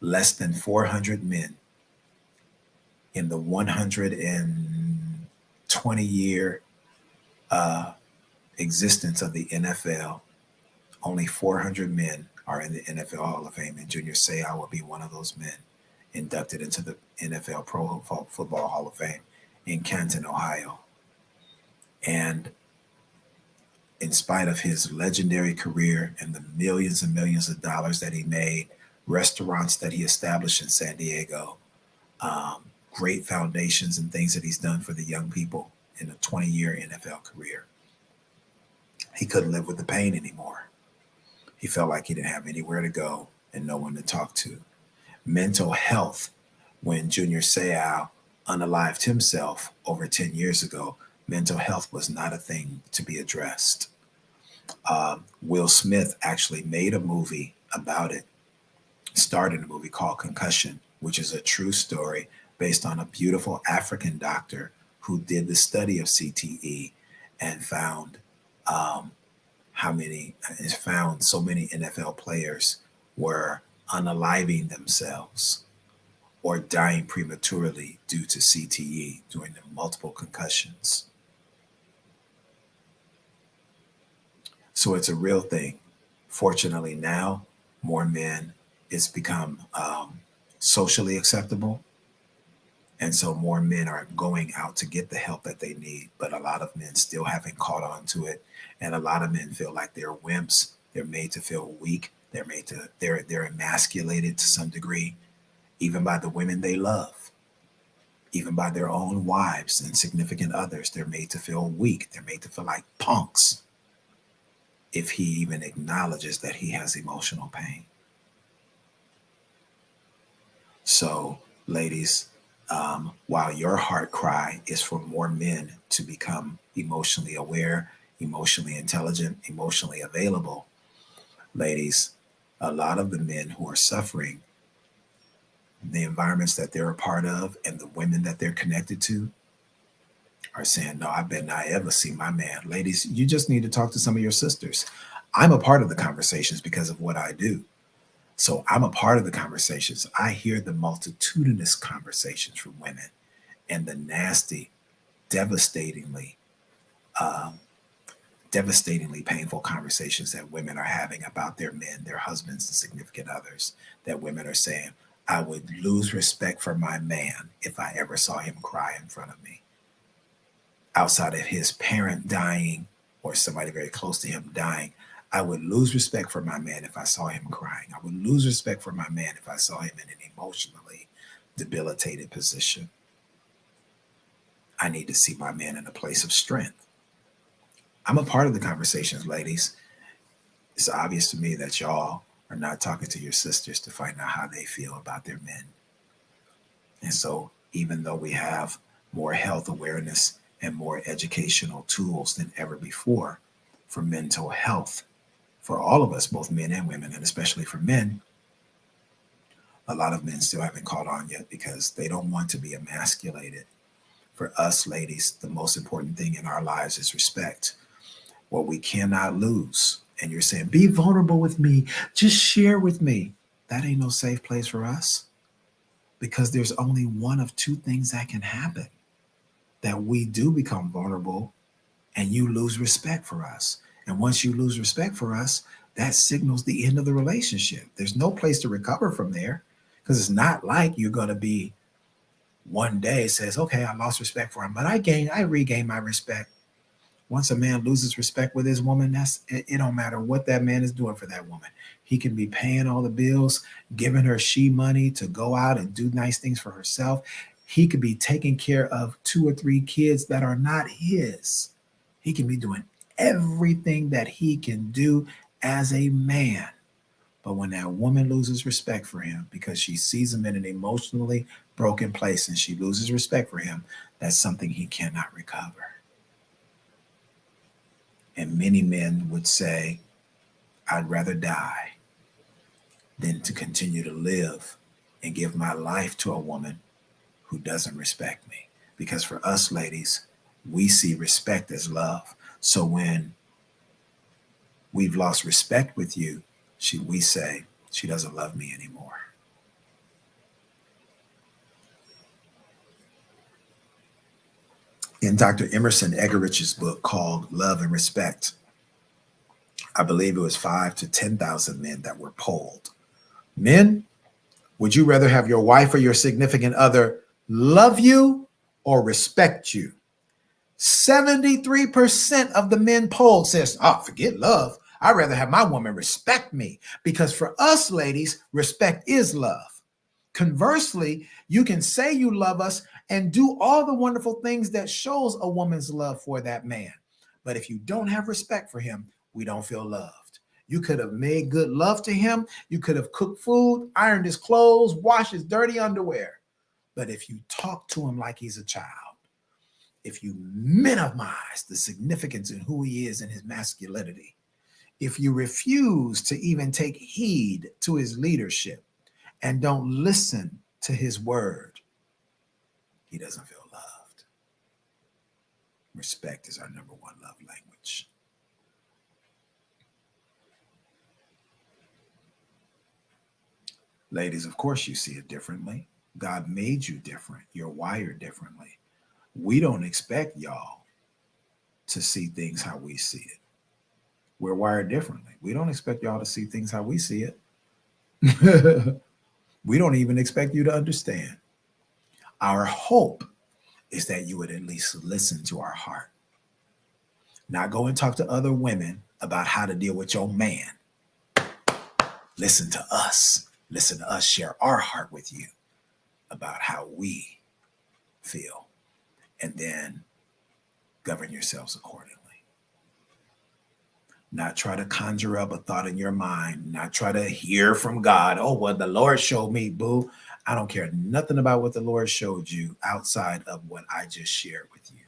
A: less than 400 men in the 120-year existence of the NFL. Only 400 men are in the NFL Hall of Fame, and Junior Seau will be one of those men inducted into the NFL Pro Football Hall of Fame in Canton, Ohio. And in spite of his legendary career and the millions and millions of dollars that he made, restaurants that he established in San Diego, great foundations and things that he's done for the young people in a 20-year NFL career, he couldn't live with the pain anymore. He felt like he didn't have anywhere to go and no one to talk to. Mental health, when Junior Seau unalived himself over 10 years ago, mental health was not a thing to be addressed. Will Smith actually made a movie about it, started a movie called Concussion, which is a true story based on a beautiful African doctor who did the study of CTE and found found so many NFL players were unaliving themselves or dying prematurely due to CTE during the multiple concussions. So it's a real thing. Fortunately, now more men, it's become socially acceptable. And so more men are going out to get the help that they need. But a lot of men still haven't caught on to it. And a lot of men feel like they're wimps. They're made to feel weak. They're emasculated to some degree, even by the women they love, even by their own wives and significant others. They're made to feel weak. They're made to feel like punks if he even acknowledges that he has emotional pain. So, ladies, while your heart cry is for more men to become emotionally aware, emotionally intelligent, emotionally available, ladies, a lot of the men who are suffering, the environments that they're a part of and the women that they're connected to are saying, no, I bet not ever see my man. Ladies, you just need to talk to some of your sisters. I'm a part of the conversations because of what I do. So I'm a part of the conversations. I hear the multitudinous conversations from women and the nasty, devastatingly painful conversations that women are having about their men, their husbands, and significant others, that women are saying, I would lose respect for my man if I ever saw him cry in front of me. Outside of his parent dying or somebody very close to him dying, I would lose respect for my man if I saw him crying. I would lose respect for my man if I saw him in an emotionally debilitated position. I need to see my man in a place of strength. I'm a part of the conversations, ladies. It's obvious to me that y'all are not talking to your sisters to find out how they feel about their men. And so even though we have more health awareness and more educational tools than ever before for mental health, for all of us, both men and women, and especially for men, a lot of men still haven't caught on yet because they don't want to be emasculated For us ladies, the most important thing in our lives is respect. What we cannot lose. And you're saying, be vulnerable with me. Just share with me. That ain't no safe place for us because there's only one of two things that can happen, that we do become vulnerable and you lose respect for us. And once you lose respect for us, that signals the end of the relationship. There's no place to recover from there because it's not like you're going to be one day says, okay, I lost respect for him, but I regain my respect. Once a man loses respect with his woman, it don't matter what that man is doing for that woman. He can be paying all the bills, giving her she money to go out and do nice things for herself. He could be taking care of two or three kids that are not his. He can be doing everything that he can do as a man. But when that woman loses respect for him because she sees him in an emotionally broken place and she loses respect for him, that's something he cannot recover. And many men would say, I'd rather die than to continue to live and give my life to a woman who doesn't respect me. Because for us ladies, we see respect as love. So when we've lost respect with you, we say, she doesn't love me anymore. In Dr. Emerson Eggerich's book called Love and Respect, I believe it was 5 to 10,000 men that were polled. Men, would you rather have your wife or your significant other love you or respect you? 73% of the men polled says, oh, forget love. I'd rather have my woman respect me, because for us ladies, respect is love. Conversely, you can say you love us and do all the wonderful things that shows a woman's love for that man. But if you don't have respect for him, we don't feel loved. You could have made good love to him. You could have cooked food, ironed his clothes, washed his dirty underwear. But if you talk to him like he's a child, if you minimize the significance in who he is and his masculinity, if you refuse to even take heed to his leadership and don't listen to his word, he doesn't feel loved. Respect is our number one love language. Ladies, of course you see it differently. God made you different. You're wired differently. We don't expect y'all to see things how we see it. We're wired differently. We don't expect y'all to see things how we see it. We don't even expect you to understand. Our hope is that you would at least listen to our heart. Not go and talk to other women about how to deal with your man. Listen to us. Listen to us share our heart with you about how we feel, and then govern yourselves accordingly. Not try to conjure up a thought in your mind, not try to hear from God. Oh, well, the Lord showed me, boo. I don't care nothing about what the Lord showed you outside of what I just shared with you.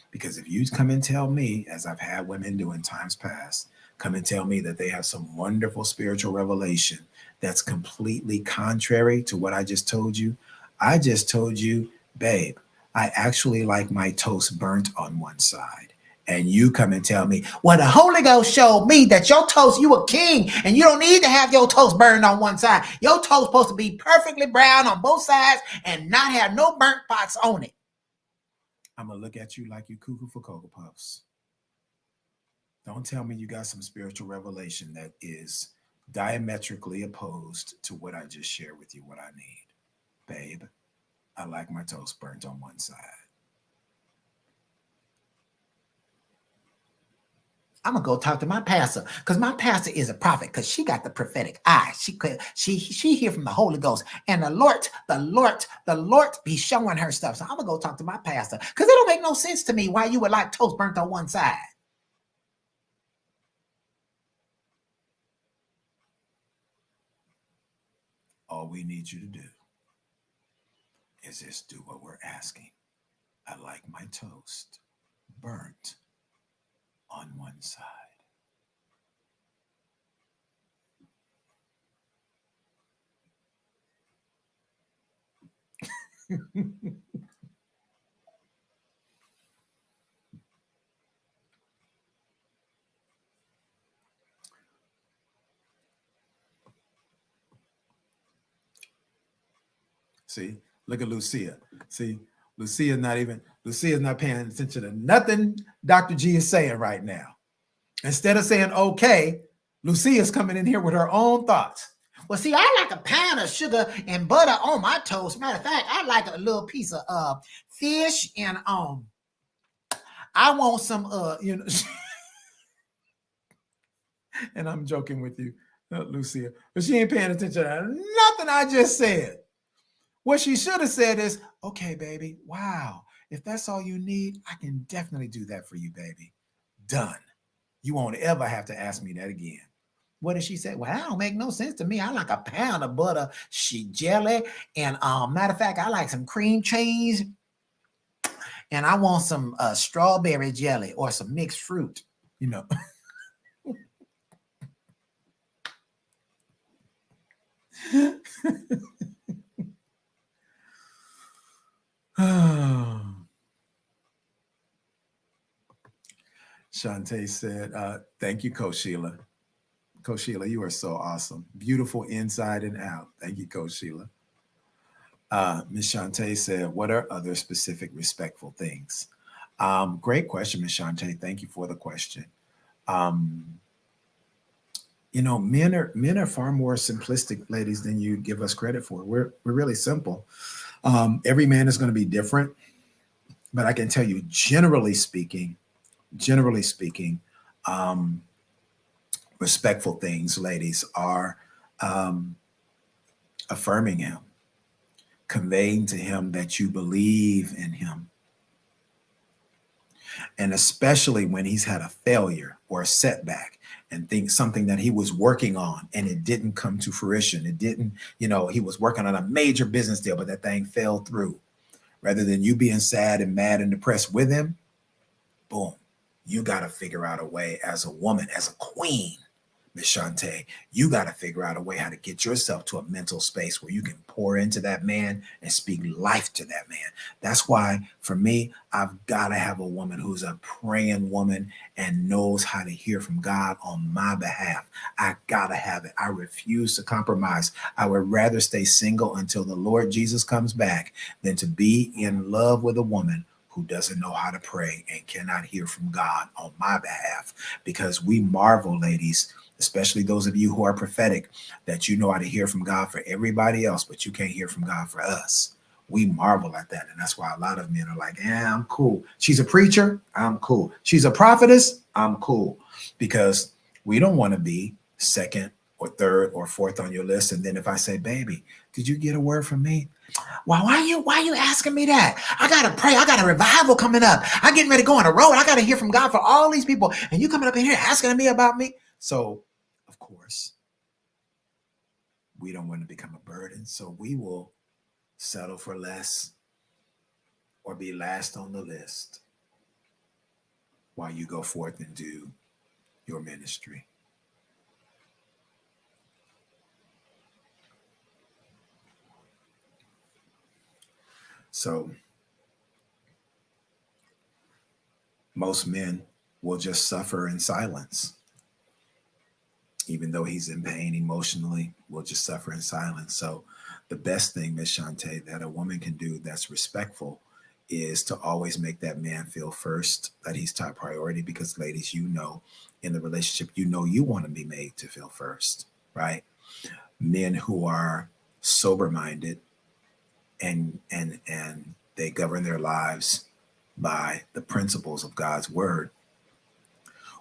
A: Because if you come and tell me, as I've had women do in times past, come and tell me that they have some wonderful spiritual revelation that's completely contrary to what I just told you, I just told you, babe, I actually like my toast burnt on one side. And you come and tell me, well, the Holy Ghost showed me that your toast, you a king, and you don't need to have your toast burned on one side. Your toast supposed to be perfectly brown on both sides and not have no burnt spots on it. I'm going to look at you like you cuckoo for Cocoa Puffs. Don't tell me you got some spiritual revelation that is diametrically opposed to what I just shared with you, what I need. Babe, I like my toast burnt on one side. I'm gonna go talk to my pastor, because my pastor is a prophet, because she got the prophetic eye. She hear from the Holy Ghost, and the Lord be showing her stuff. So I'm gonna go talk to my pastor, because it don't make no sense to me why you would like toast burnt on one side. All we need you to do is just do what we're asking. I like my toast burnt on one side. See, look at Lucia. See, Lucia's not paying attention to nothing Dr. G is saying right now. Instead of saying, okay, Lucia's coming in here with her own thoughts. Well, see, I like a pound of sugar and butter on my toast. Matter of fact, I like a little piece of fish and I want some and I'm joking with you, Lucia, but she ain't paying attention to nothing I just said. What she should have said is, okay, baby, wow, if that's all you need, I can definitely do that for you, baby. Done. You won't ever have to ask me that again. What did she say? Well, that don't make no sense to me. I like a pound of butter, jelly, and matter of fact, I like some cream cheese, and I want some strawberry jelly or some mixed fruit, you know. Shantae said, thank you, Coach Sheila. Coach Sheila, you are so awesome. Beautiful inside and out. Thank you, Coach Sheila. Ms. Shantae said, what are other specific respectful things? Great question, Ms. Shantae. Thank you for the question. You know, men are far more simplistic, ladies, than you give us credit for. We're really simple. Every man is going to be different, but I can tell you, generally speaking, respectful things, ladies, are affirming him, conveying to him that you believe in him. And especially when he's had a failure or a setback and think something that he was working on and it didn't come to fruition. It didn't, he was working on a major business deal, but that thing fell through. Rather than you being sad and mad and depressed with him, boom, you got to figure out a way as a woman, as a queen, Miss Shantae, you got to figure out a way how to get yourself to a mental space where you can pour into that man and speak life to that man. That's why, for me, I've got to have a woman who's a praying woman and knows how to hear from God on my behalf. I got to have it. I refuse to compromise. I would rather stay single until the Lord Jesus comes back than to be in love with a woman who doesn't know how to pray and cannot hear from God on my behalf. Because we marvel, ladies, especially those of you who are prophetic, that you know how to hear from God for everybody else, but you can't hear from God for us. We marvel at that. And that's why a lot of men are like, yeah, I'm cool. She's a preacher. I'm cool. She's a prophetess. I'm cool. Because we don't want to be second or third or fourth on your list. And then if I say, baby, did you get a word from me? Well, why are you asking me that? I got to pray. I got a revival coming up. I'm getting ready to go on a road. I got to hear from God for all these people. And you coming up in here asking me about me. So, of course, we don't want to become a burden. So we will settle for less or be last on the list while you go forth and do your ministry. So most men will just suffer in silence. Even though he's in pain emotionally, will just suffer in silence. So the best thing, Miss Shantae, that a woman can do that's respectful is to always make that man feel first that he's top priority. Because ladies, in the relationship, you want to be made to feel first, right? Men who are sober-minded and they govern their lives by the principles of God's word.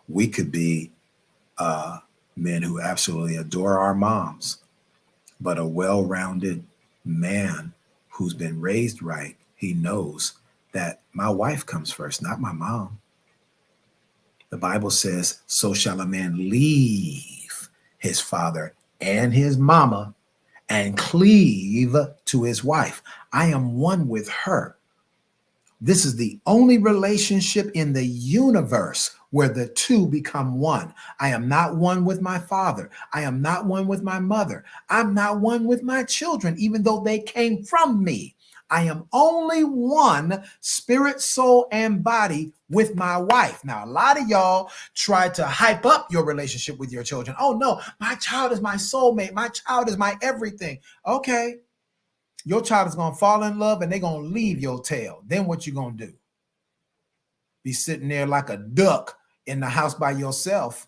A: We could be men who absolutely adore our moms, but a well-rounded man who's been raised right, he knows that my wife comes first, not my mom. The Bible says, so shall a man leave his father and his mama and cleave to his wife. I am one with her. This is the only relationship in the universe where the two become one. I am not one with my father. I am not one with my mother. I'm not one with my children, even though they came from me. I am only one spirit, soul, and body with my wife. Now, a lot of y'all try to hype up your relationship with your children. Oh, no, my child is my soulmate. My child is my everything. Okay. Your child is going to fall in love and they're going to leave your tail. Then what you going to do? Be sitting there like a duck in the house by yourself.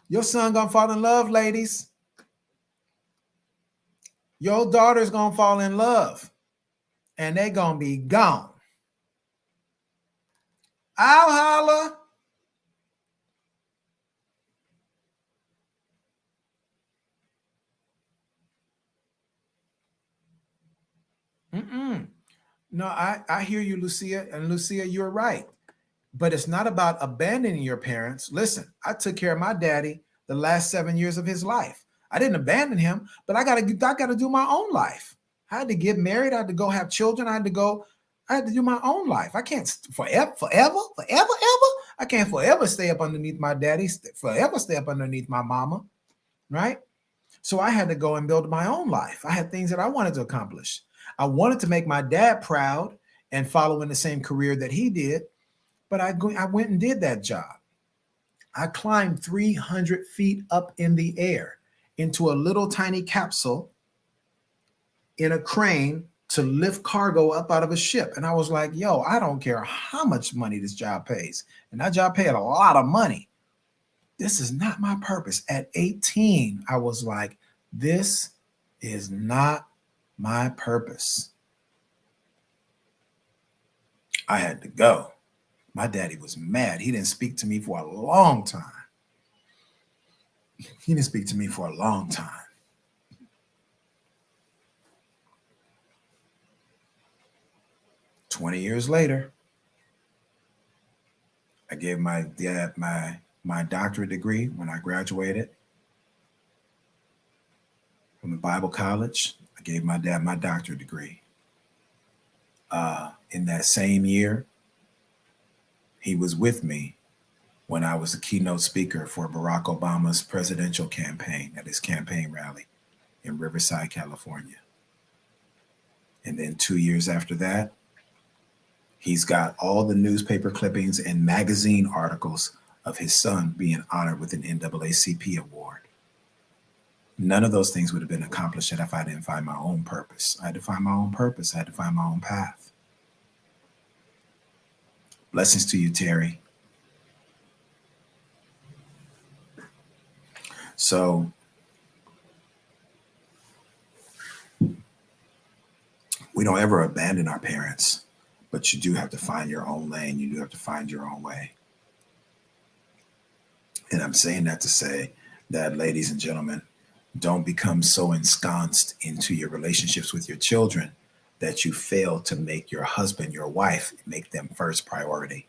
A: Your son going to fall in love, ladies. Your daughter's going to fall in love and they're going to be gone. I'll holler. No, I hear you, Lucia. And Lucia, you're right. But it's not about abandoning your parents. Listen, I took care of my daddy the last 7 years of his life. I didn't abandon him, but I gotta do my own life. I had to get married. I had to go have children. I had to do my own life. I can't forever. I can't forever stay up underneath my daddy, forever stay up underneath my mama, right? So I had to go and build my own life. I had things that I wanted to accomplish. I wanted to make my dad proud and follow in the same career that he did, but I went and did that job. I climbed 300 feet up in the air into a little tiny capsule in a crane to lift cargo up out of a ship. And I was like, yo, I don't care how much money this job pays. And that job paid a lot of money. This is not my purpose. At 18, I was like, this is not my purpose. I had to go. My daddy was mad. He didn't speak to me for a long time. 20 years later, I gave my dad my doctorate degree when I graduated from the Bible college. I gave my dad my doctorate degree. In that same year, he was with me when I was a keynote speaker for Barack Obama's presidential campaign at his campaign rally in Riverside, California. And then 2 years after that, he's got all the newspaper clippings and magazine articles of his son being honored with an NAACP award. None of those things would have been accomplished if I didn't find my own purpose. I had to find my own purpose. I had to find my own path. Blessings to you, Terry. So we don't ever abandon our parents, but you do have to find your own lane. You do have to find your own way. And I'm saying that to say that, ladies and gentlemen, don't become so ensconced into your relationships with your children that you fail to make your husband, your wife, make them first priority.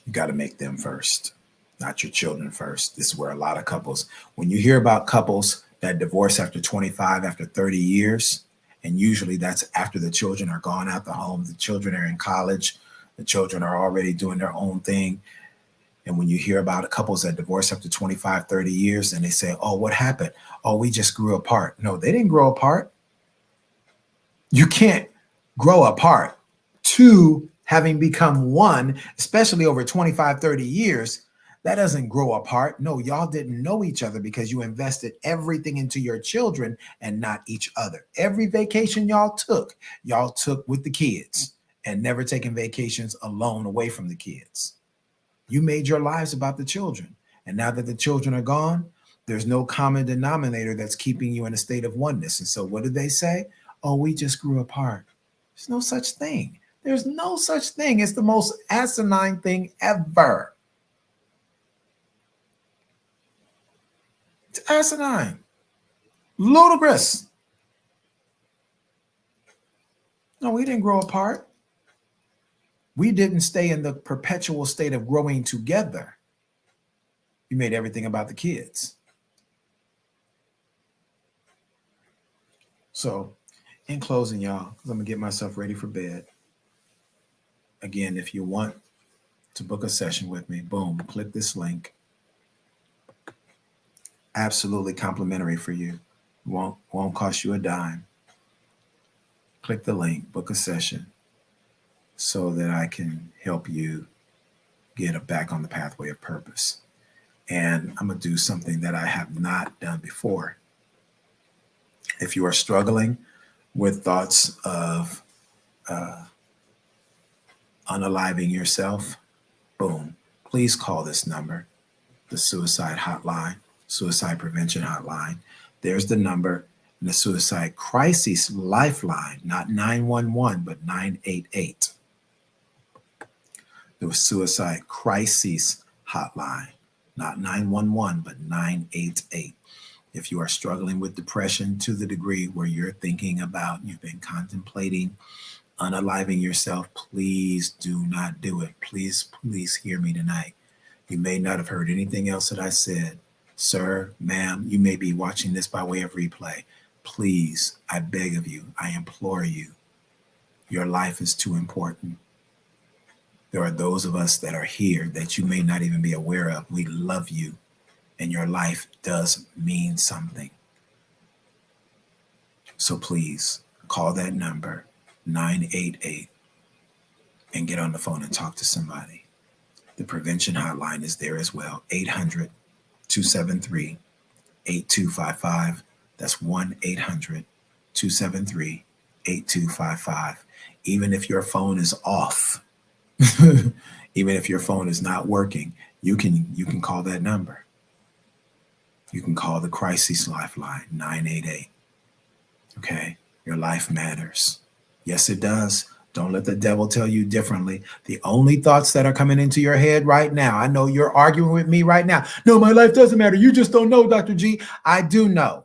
A: You got to make them first, not your children first. This is where a lot of couples, when you hear about couples that divorce after 25, after 30 years, and usually that's after the children are gone out the home, the children are in college, the children are already doing their own thing. And when you hear about couples that divorce after 25, 30 years, and they say, oh, what happened? Oh, we just grew apart. No, they didn't grow apart. You can't grow apart. Two, having become one, especially over 25, 30 years, that doesn't grow apart. No, y'all didn't know each other because you invested everything into your children and not each other. Every vacation y'all took with the kids and never taking vacations alone away from the kids. You made your lives about the children. And now that the children are gone, there's no common denominator that's keeping you in a state of oneness. And so what did they say? Oh, we just grew apart. There's no such thing. There's no such thing. It's the most asinine thing ever. It's asinine. Ludicrous. No, we didn't grow apart. We didn't stay in the perpetual state of growing together. You made everything about the kids. So, in closing, y'all, because I'm going to get myself ready for bed. Again, if you want to book a session with me, boom, click this link. Absolutely complimentary for you. Won't cost you a dime. Click the link, book a session so that I can help you get back on the pathway of purpose. And I'm going to do something that I have not done before. If you are struggling with thoughts of unaliving yourself, boom, please call this number, the suicide hotline, suicide prevention hotline. There's the number, and the suicide crisis lifeline, not 911, but 988. The suicide crisis hotline, not 911, but 988. If you are struggling with depression to the degree where you're thinking about, you've been contemplating unaliving yourself, please do not do it. Please hear me tonight. You may not have heard anything else that I said. Sir, ma'am, you may be watching this by way of replay. Please, I beg of you, I implore you, your life is too important. There are those of us that are here that you may not even be aware of. We love you, and your life does mean something. So please call that number, 988, and get on the phone and talk to somebody. The prevention hotline is there as well, 800-273-8255. That's 1-800-273-8255. Even if your phone is off, even if your phone is not working, you can call that number. You can call the crisis lifeline, 988. Okay? Your life matters. Yes, it does. Don't let the devil tell you differently. The only thoughts that are coming into your head right now, I know you're arguing with me right now. No, my life doesn't matter. You just don't know, Dr. G. I do know.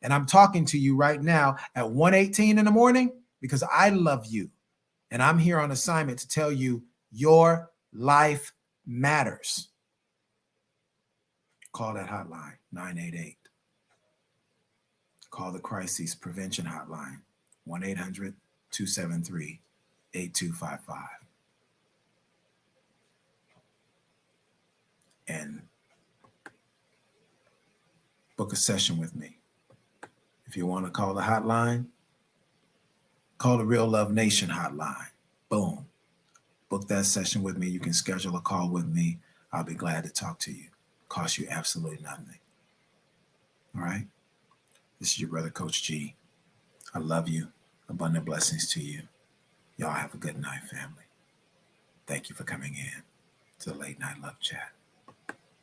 A: And I'm talking to you right now at 1:18 in the morning because I love you. And I'm here on assignment to tell you your life matters. Call that hotline, 988. Call the crisis prevention hotline, 1-800-273-8255. And book a session with me. If you want to call the hotline, call the Real Love Nation hotline. Boom. Book that session with me. You can schedule a call with me. I'll be glad to talk to you. Cost you absolutely nothing. All right? This is your brother, Coach G. I love you. Abundant blessings to you. Y'all have a good night, family. Thank you for coming in to the Late Night Love Chat.